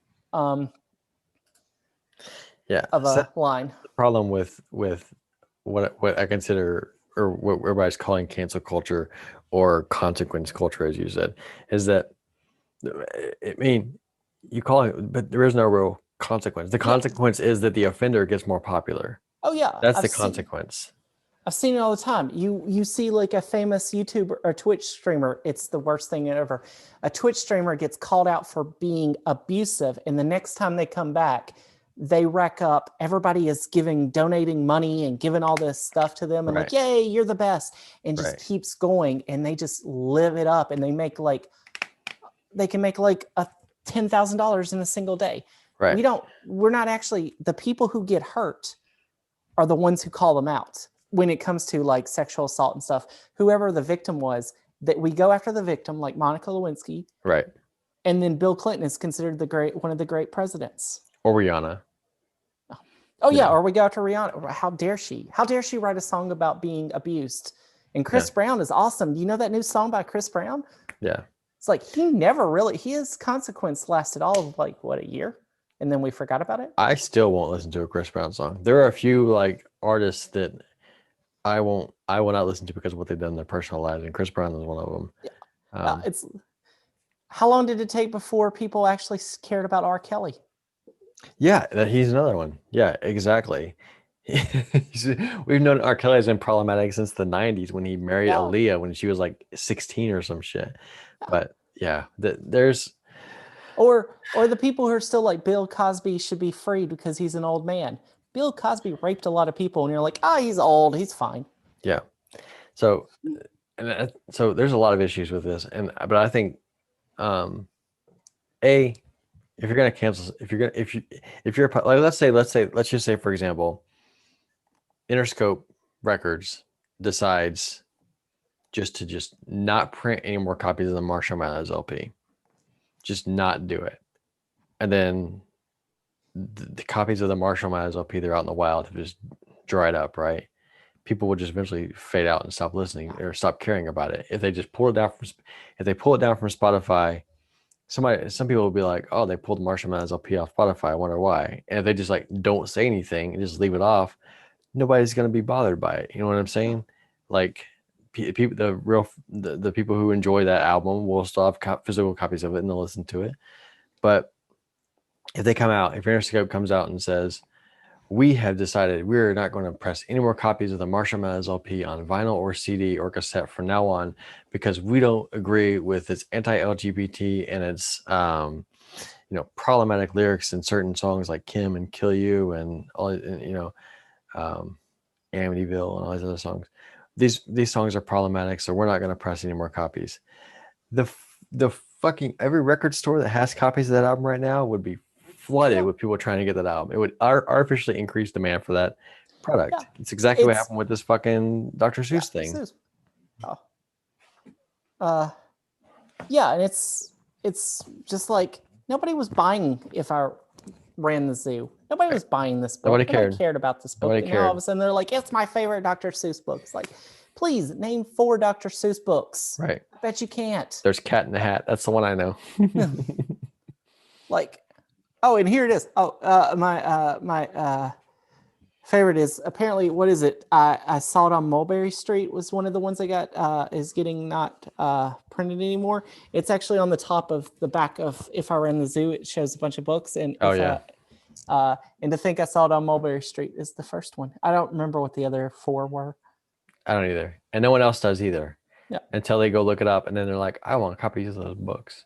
Yeah, of a line. The problem with what I consider, or what everybody's calling cancel culture or consequence culture, as you said, is that, I mean, you call it, but there is no real consequence. The consequence is that the offender gets more popular. Oh yeah, that's the consequence. I've seen it all the time. You see like a famous YouTuber or Twitch streamer, it's the worst thing ever. A Twitch streamer gets called out for being abusive, and the next time they come back, they rack up, everybody is donating money and giving all this stuff to them and like, yay, you're the best, and just keeps going, and they just live it up, and they can make like $10,000 in a single day. Right. We're not actually, the people who get hurt are the ones who call them out when it comes to like sexual assault and stuff. Whoever the victim was, that we go after the victim, like Monica Lewinsky. Right. And then Bill Clinton is considered one of the great presidents. Or Rihanna. Oh yeah, or we go after Rihanna. How dare she? How dare she write a song about being abused? And Chris Brown is awesome. Do you know that new song by Chris Brown? Yeah. It's like his consequence lasted all of like a year, and then we forgot about it. I still won't listen to a Chris Brown song. There are a few like artists that I will not listen to because of what they've done in their personal lives, and Chris Brown is one of them. Yeah. How long did it take before people actually cared about R. Kelly? Yeah, he's another one. Yeah, exactly. We've known R. Kelly has been problematic since the 90s when he married Aaliyah when she was like 16 or some shit. But yeah, there's or the people who are still like Bill Cosby should be freed because he's an old man. Bill Cosby raped a lot of people, and you're like, he's old, he's fine. Yeah. So there's a lot of issues with this, but I think if you're gonna cancel, if you're like, let's just say, for example, Interscope Records decides just not print any more copies of the Marshall Mathers LP, just not do it, and then the copies of the Marshall Mathers LP, they're out in the wild, have just dried up, right? People will just eventually fade out and stop listening or stop caring about it. If they just pull it down from Spotify. Some people will be like, oh, they pulled Marshall Mathers LP off Spotify. I wonder why. And if they just like don't say anything and just leave it off, nobody's going to be bothered by it. You know what I'm saying? Like people, the people who enjoy that album will still have physical copies of it and they'll listen to it. But if Interscope comes out and says, we have decided we're not going to press any more copies of the Marshall Mathers LP on vinyl or CD or cassette from now on because we don't agree with its anti-LGBT and its problematic lyrics in certain songs like Kim and Kill You and all, Amityville and all these other songs. These songs are problematic, so we're not going to press any more copies. The fucking every record store that has copies of that album right now would be flooded with people trying to get that album. It would artificially increase demand for that product. Yeah. It's exactly what happened with this fucking Dr. Seuss thing. Seuss. And it's just like nobody was buying if I ran the zoo. Nobody was buying this book. Nobody cared about this book. Nobody cared. All of a sudden they're like, it's my favorite Dr. Seuss book. It's like, please name 4 Dr. Seuss books. Right. I bet you can't. There's Cat in the Hat. That's the one I know. Like, oh, and here it is. Oh, my favorite is apparently, what is it? I saw it on Mulberry Street was one of the ones I got is getting not printed anymore. It's actually on the top of the back of If I Were in the Zoo. It shows a bunch of books, and and to think I saw it on Mulberry Street is the first one. I don't remember what the other 4 were. I don't either, and no one else does either. Yeah. Until they go look it up, and then they're like, I want copies of those books.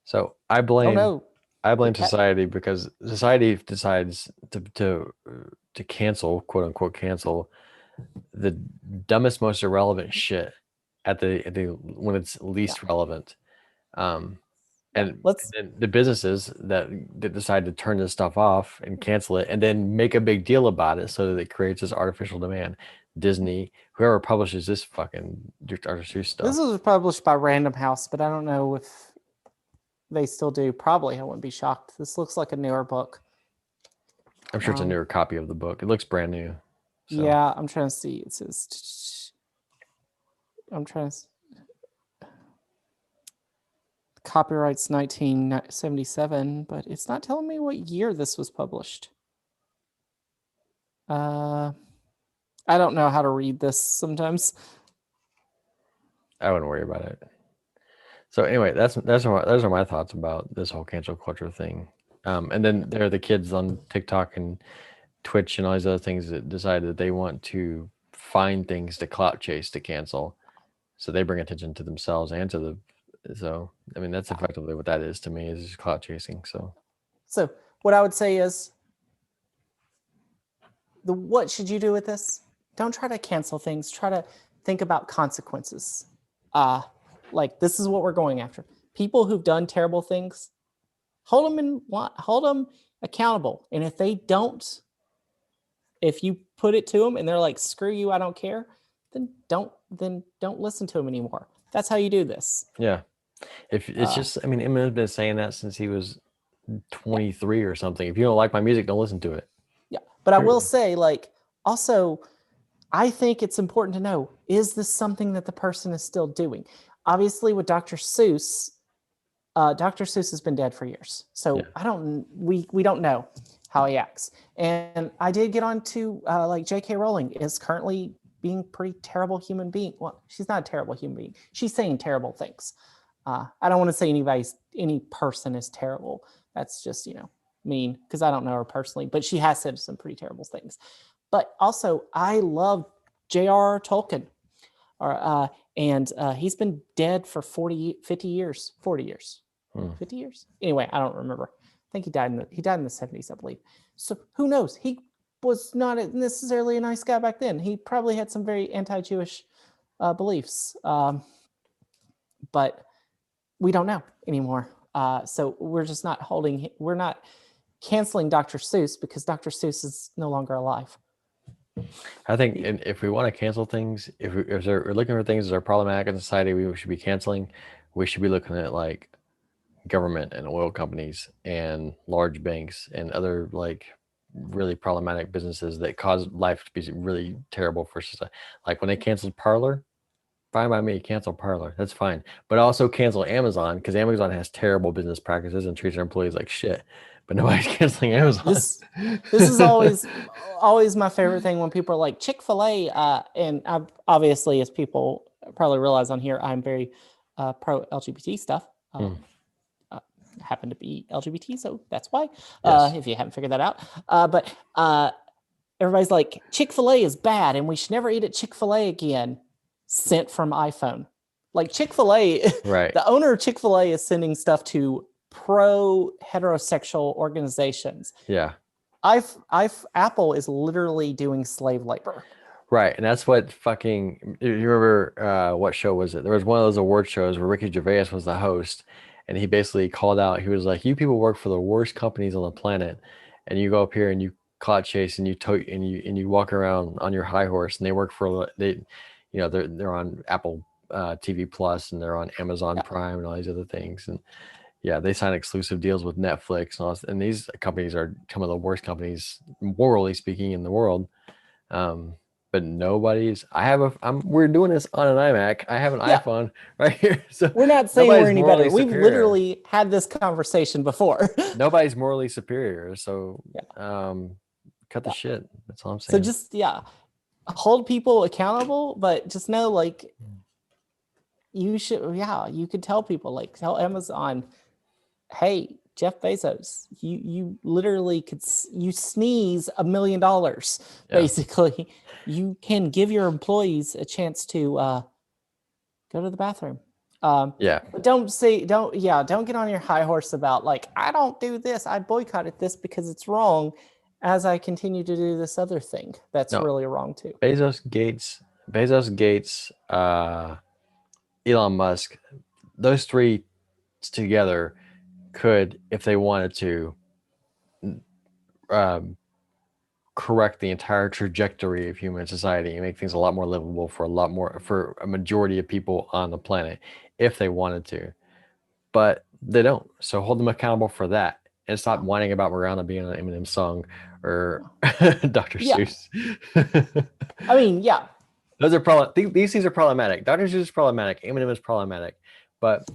So I blame society, because society decides to cancel, quote unquote, cancel the dumbest, most irrelevant shit at the when it's least relevant. And then the businesses that decide to turn this stuff off and cancel it, and then make a big deal about it, so that it creates this artificial demand. Disney, whoever publishes this fucking Dr. Seuss stuff. This was published by Random House, but I don't know if they still do. Probably, I wouldn't be shocked. This looks like a newer book. I'm sure it's a newer copy of the book. It looks brand new. So. Yeah, I'm trying to see. It says. I'm trying to. Copyright's 1977, but it's not telling me what year this was published. I don't know how to read this sometimes. I wouldn't worry about it. So anyway, those are my thoughts about this whole cancel culture thing. And then there are the kids on TikTok and Twitch and all these other things that decide that they want to find things to clout chase to cancel. So they bring attention to themselves and to the. So I mean, that's effectively what that is to me, is just clout chasing. So what I would say is, what should you do with this? Don't try to cancel things. Try to think about consequences. Like, this is what we're going after. People who've done terrible things, hold them accountable. And if they don't, if you put it to them and they're like, screw you, I don't care, then don't listen to them anymore. That's how you do this. Yeah. If it's just, I mean, Eminem's been saying that since he was 23 or something. If you don't like my music, don't listen to it. Yeah. But I will say, like, also, I think it's important to know, is this something that the person is still doing? Obviously, with Dr. Seuss, Dr. Seuss has been dead for years. So we don't know how he acts. And I did get on to, like, J.K. Rowling is currently being a pretty terrible human being. Well, she's not a terrible human being. She's saying terrible things. I don't want to say any person is terrible. That's just, mean, because I don't know her personally, but she has said some pretty terrible things. But also, I love J.R.R. Tolkien, and he's been dead for 40 years. 50 years? Anyway, I don't remember. I think he died in the 70s, I believe. So who knows? He was not necessarily a nice guy back then. He probably had some very anti-Jewish beliefs, but we don't know anymore. So we're just we're not canceling Dr. Seuss because Dr. Seuss is no longer alive. I think if we want to cancel things, if we're looking for things that are problematic in society, we should be canceling. We should be looking at, like, government and oil companies and large banks and other, like, really problematic businesses that cause life to be really terrible for society. Like when they canceled Parler, fine by me, cancel Parler, that's fine. But also cancel Amazon, because Amazon has terrible business practices and treats their employees like shit. But nobody's canceling Amazon. This is always my favorite thing when people are like Chick-fil-A, and obviously, as people probably realize on here, I'm very pro LGBT stuff. Happen to be LGBT, so that's why. Yes. If you haven't figured that out, but everybody's like, Chick-fil-A is bad, and we should never eat at Chick-fil-A again. Sent from iPhone, like Chick-fil-A. Right. The owner of Chick-fil-A is sending stuff to pro-heterosexual organizations. Yeah. Apple is literally doing slave labor. Right. And that's what fucking, you remember, what show was it? There was one of those award shows where Ricky Gervais was the host, and he basically called out, he was like, you people work for the worst companies on the planet, and you go up here and you clout chase and you walk around on your high horse, and they work for, they're on Apple TV Plus, and they're on Amazon Prime and all these other things. And yeah, they sign exclusive deals with Netflix and all this, and these companies are some of the worst companies, morally speaking, in the world. But we're doing this on an iMac. I have an iPhone right here. So we're not saying we're any better. We've literally had this conversation before. Nobody's morally superior. So, because cut the shit. That's all I'm So saying. just hold people accountable, but just know like you should. Yeah, you could tell people, like tell Amazon, hey, Jeff Bezos, you literally could you sneeze $1 million basically. You can give your employees a chance to go to the bathroom. But don't get on your high horse about like, I don't do this, I boycotted this because it's wrong, as I continue to do this other thing that's really wrong too. Bezos, Gates, Elon Musk, those three together could, if they wanted to, correct the entire trajectory of human society and make things a lot more livable for a majority of people on the planet if they wanted to. But they don't. So hold them accountable for that and stop whining about Miranda being on an Eminem song or Dr. Seuss. I mean, yeah. Those are these things are problematic. Dr. Seuss is problematic. Eminem is problematic. But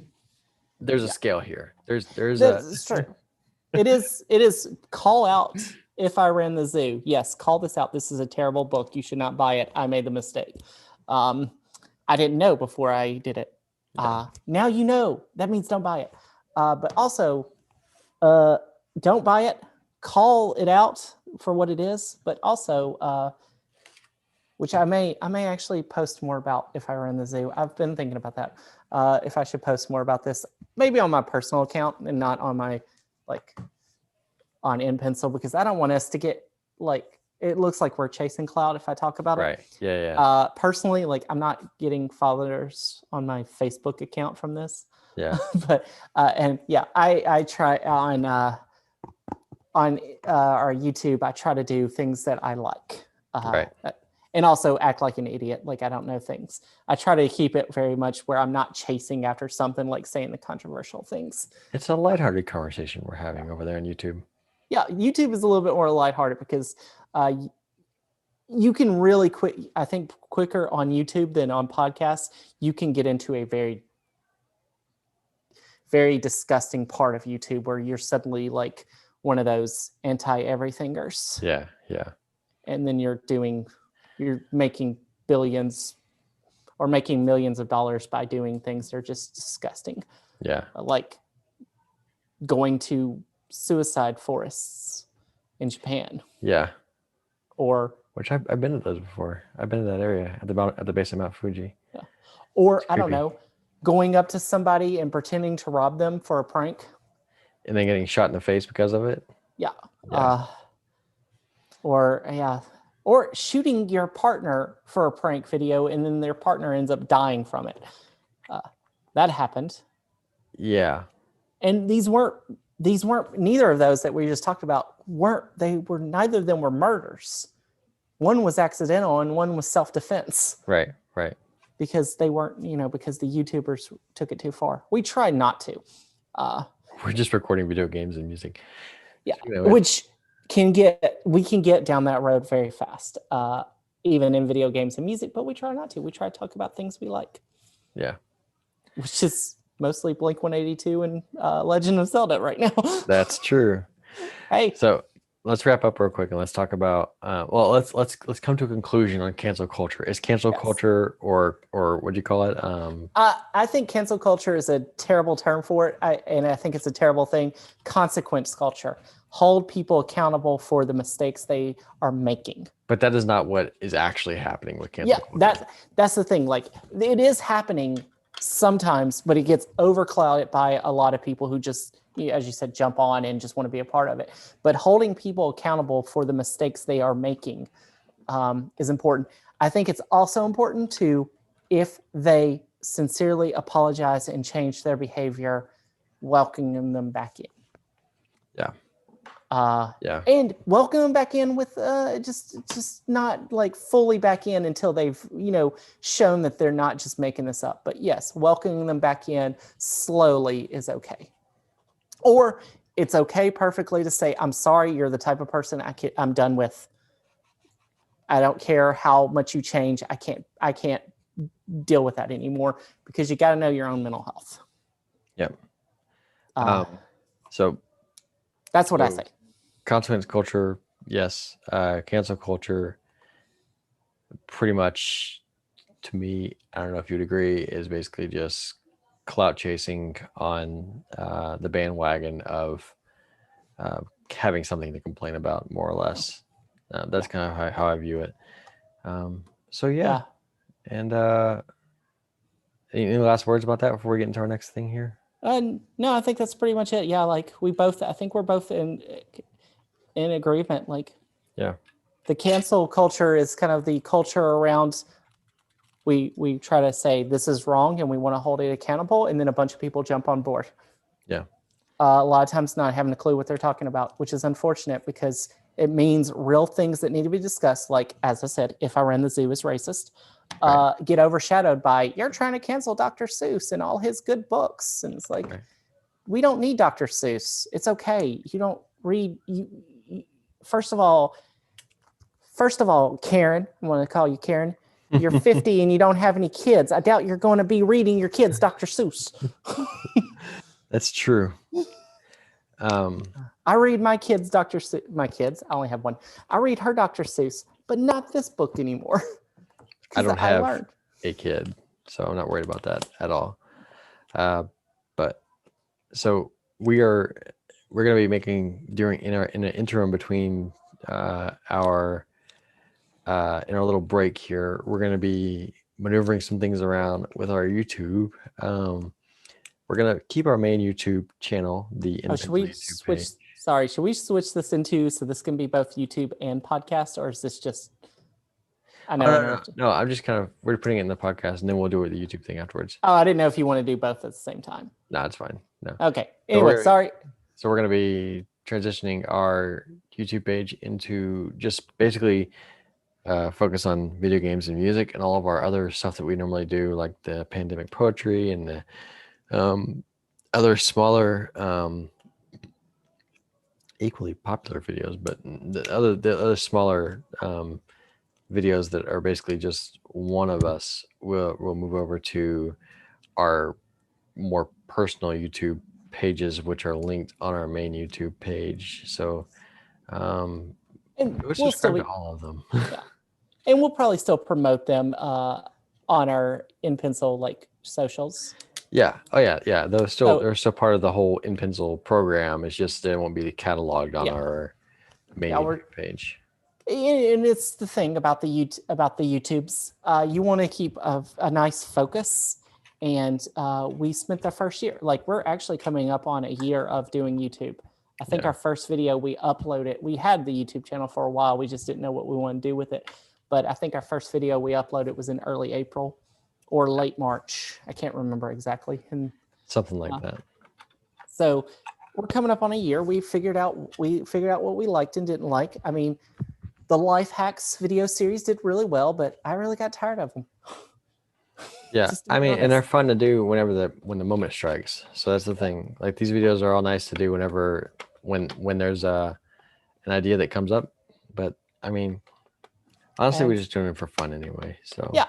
there's a scale here. It's true. It is call out If I Ran the Zoo. Yes, call this out. This is a terrible book. You should not buy it. I made the mistake. I didn't know before I did it. Now you know. That means don't buy it. But also, don't buy it. Call it out for what it is. But also, which I may actually post more about If I Ran the Zoo. I've been thinking about that. If I should post more about this, maybe on my personal account and not on my on in.pencil, because I don't want us to get it looks like we're chasing clout if I talk about it. Right. Yeah. Personally, I'm not getting followers on my Facebook account from this. Yeah. But I try on our YouTube. I try to do things that I like. Right. And also act like an idiot, like I don't know things. I try to keep it very much where I'm not chasing after something like saying the controversial things. It's a lighthearted conversation we're having over there on YouTube. Yeah, YouTube is a little bit more lighthearted because you can really I think quicker on YouTube than on podcasts. You can get into a very, very disgusting part of YouTube where you're suddenly like one of those anti-everythingers. Yeah. And then you're making billions or making millions of dollars by doing things that are just disgusting. Yeah. Like going to suicide forests in Japan. Yeah. Or which I've been to those before. I've been to that area at the base of Mount Fuji. Yeah. Or I don't know, going up to somebody and pretending to rob them for a prank. And then getting shot in the face because of it. Yeah. Or shooting your partner for a prank video and then their partner ends up dying from it. That happened. Yeah. And neither of those that we just talked about neither of them were murders. One was accidental and one was self-defense. Right. Because they weren't, because the YouTubers took it too far. We tried not to. We're just recording video games and music. Yeah. Which we can get down that road very fast, even in video games and music, but we try not to. We try to talk about things we like. Yeah. Which is mostly Blink-182 and Legend of Zelda right now. That's true. Hey. So let's wrap up real quick and let's talk about let's come to a conclusion on cancel culture. Is cancel culture or what do you call it? I think cancel culture is a terrible term for it. I think it's a terrible thing. Consequence culture. Hold people accountable for the mistakes they are making. But that is not what is actually happening with cancel culture. That's the thing. It is happening sometimes, but it gets overclouded by a lot of people who just, as you said, jump on and just want to be a part of it. But holding people accountable for the mistakes they are making is important. I think it's also important to, if they sincerely apologize and change their behavior, welcoming them back in. Yeah. And welcome them back in with just not fully back in until they've shown that they're not just making this up. But yes, welcoming them back in slowly is okay. Or it's okay perfectly to say, I'm sorry, you're the type of person I'm done with. I don't care how much you change. I can't deal with that anymore, because you got to know your own mental health. Yep. So that's what I say. Consequence culture, yes, cancel culture pretty much, to me, I don't know if you'd agree, is basically just clout chasing on the bandwagon of having something to complain about, more or less. That's kind of how I view it. So yeah. And any last words about that before we get into our next thing here? No, I think that's pretty much it. Yeah, like I think we're both in agreement. Like, yeah, the cancel culture is kind of the culture around we try to say this is wrong and we want to hold it accountable, and then a bunch of people jump on board. Yeah. A lot of times not having a clue what they're talking about, which is unfortunate because it means real things that need to be discussed. Like, as I said, if I ran the zoo is racist, get overshadowed by you're trying to cancel Dr. Seuss and all his good books. And it's like, we don't need Dr. Seuss. It's okay. You don't read. First of all, Karen, I want to call you Karen. You're 50 and you don't have any kids. I doubt you're going to be reading your kids Dr. Seuss. That's true. I read my kids Dr. Seuss. My kids, I only have one. I read her Dr. Seuss, but not this book anymore. I don't have a kid, so I'm not worried about that at all. But so we're going to be making in an interim between our in our little break here, we're going to be maneuvering some things around with our YouTube. We're going to keep our main YouTube channel, the should we switch? Sorry, should we switch this into so this can be both YouTube and podcast, or is this just? I know. No, I'm just we're putting it in the podcast, and then we'll do the YouTube thing afterwards. Oh, I didn't know if you want to do both at the same time. No, it's fine. No. Okay. Anyway, sorry. So we're going to be transitioning our YouTube page into just basically focus on video games and music and all of our other stuff that we normally do, like the pandemic poetry and the other smaller, equally popular videos, but the other smaller videos that are basically just one of us will move over to our more personal YouTube pages, which are linked on our main YouTube page. So and we'll subscribe to all of them. Yeah. And we'll probably still promote them on our in.pencil like socials. Yeah. Oh yeah. Yeah. They're still part of the whole in.pencil program. It's just they won't be cataloged on our main YouTube page. And it's the thing about the YouTubes. You want to keep a nice focus. And we spent the first year, like we're actually coming up on a year of doing YouTube. I think our first video we uploaded, we had the YouTube channel for a while. We just didn't know what we wanted to do with it. But I think our first video we uploaded was in early April or late March. I can't remember exactly. And something like that. So we're coming up on a year. We figured out what we liked and didn't like. I mean, the life hacks video series did really well, but I really got tired of them. Yeah, I mean, and they're fun to do when the moment strikes. So that's the thing. Like these videos are all nice to do when there's an idea that comes up. But I mean, honestly, we're just doing it for fun anyway. So yeah,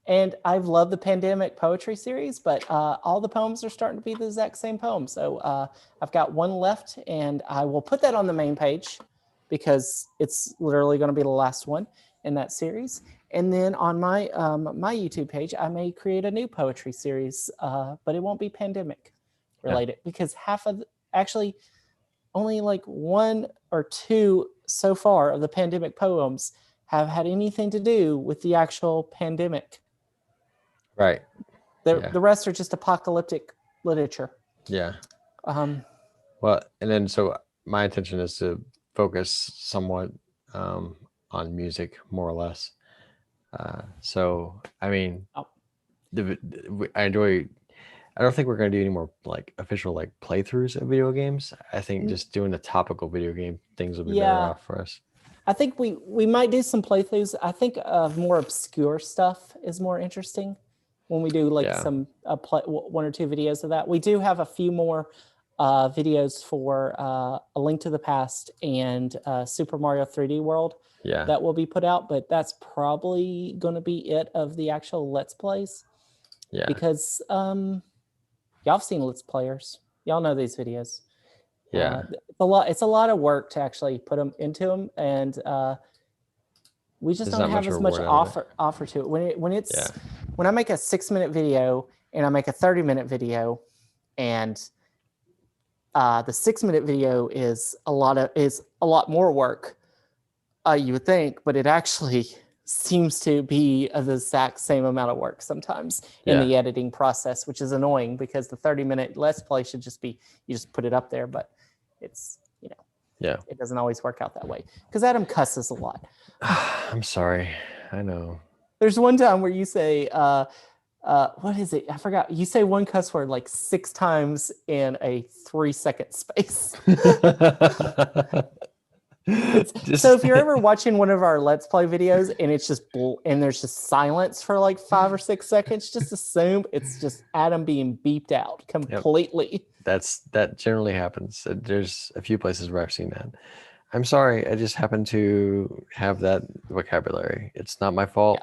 and I've loved the pandemic poetry series, but all the poems are starting to be the exact same poem. So I've got one left, and I will put that on the main page because it's literally going to be the last one in that series. And then on my my YouTube page, I may create a new poetry series, but it won't be pandemic related because actually only like one or two so far of the pandemic poems have had anything to do with the actual pandemic. Right. The rest are just apocalyptic literature. Yeah. Well, and then so my intention is to focus somewhat on music, more or less. So I mean, I enjoy. I don't think we're going to do any more like official like playthroughs of video games. I think just doing the topical video game things will be better off for us. I think we might do some playthroughs. I think more obscure stuff is more interesting when we do like some one or two videos of that. We do have a few more videos for A Link to the Past and Super Mario 3D World that will be put out, but that's probably going to be it of the actual Let's Plays. Yeah. Because y'all have seen Let's Players. Y'all know these videos. Yeah. It's a lot of work to actually put them into them, and we just don't have as much offer to it. When I make a 6-minute video and I make a 30-minute video, and the 6-minute video is a lot more work, you would think, but it actually seems to be the exact same amount of work sometimes in the editing process, which is annoying because the 30-minute Let's Play should just be, you just put it up there, but it's, it doesn't always work out that way because Adam cusses a lot. I'm sorry. I know. There's one time where you say, what is it? I forgot. You say one cuss word like 6 times in a 3-second space. So if you're ever watching one of our Let's Play videos and it's just and there's just silence for like 5 or 6 seconds, just assume it's just Adam being beeped out completely. Yep. That generally happens. There's a few places where I've seen that. I'm sorry. I just happen to have that vocabulary. It's not my fault.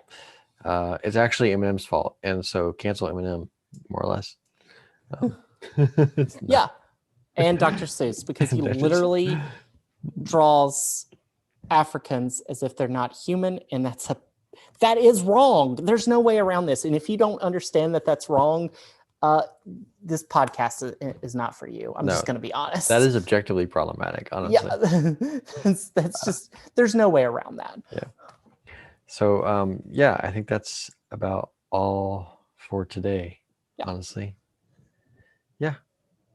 Yeah. It's actually Eminem's fault, and so cancel Eminem, more or less. Yeah, and Dr. Seuss, because he literally draws Africans as if they're not human, and that is wrong. There's no way around this, and if you don't understand that that's wrong, this podcast is not for you. I'm just going to be honest. That is objectively problematic, honestly. Yeah, that's just, there's no way around that. Yeah. So, I think that's about all for today, honestly. Yeah.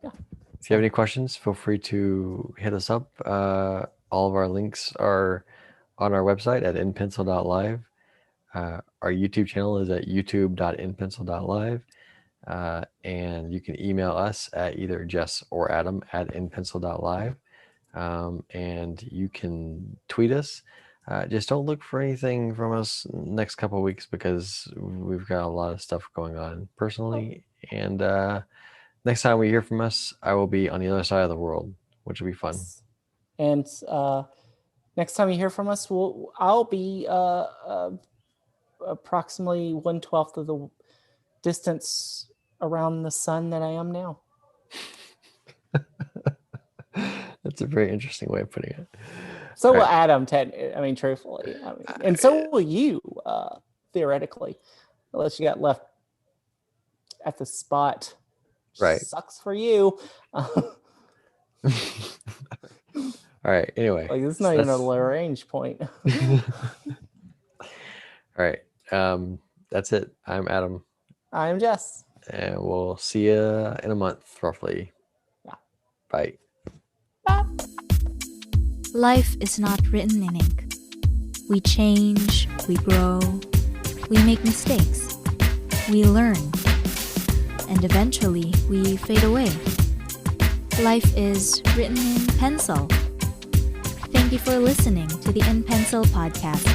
If you have any questions, feel free to hit us up. All of our links are on our website at in.pencil.live. Our YouTube channel is at youtube.inpencil.live. And you can email us at either Jess or Adam at in.pencil.live. And you can tweet us. Just don't look for anything from us next couple of weeks because we've got a lot of stuff going on personally. And next time we hear from us, I will be on the other side of the world, which will be fun. And next time you hear from us, I'll be approximately 1/12 of the distance around the sun that I am now. That's a very interesting way of putting it. So will Adam, truthfully. And so will you, theoretically, unless you got left at the spot. Right. Sucks for you. All right. Anyway. Like, it's not even a low range point. All right. That's it. I'm Adam. I'm Jess. And we'll see you in a month, roughly. Yeah. Bye. Bye. Life is not written in ink. We change, we grow, we make mistakes, we learn, and eventually we fade away. Life is written in pencil. Thank you for listening to the In Pencil podcast.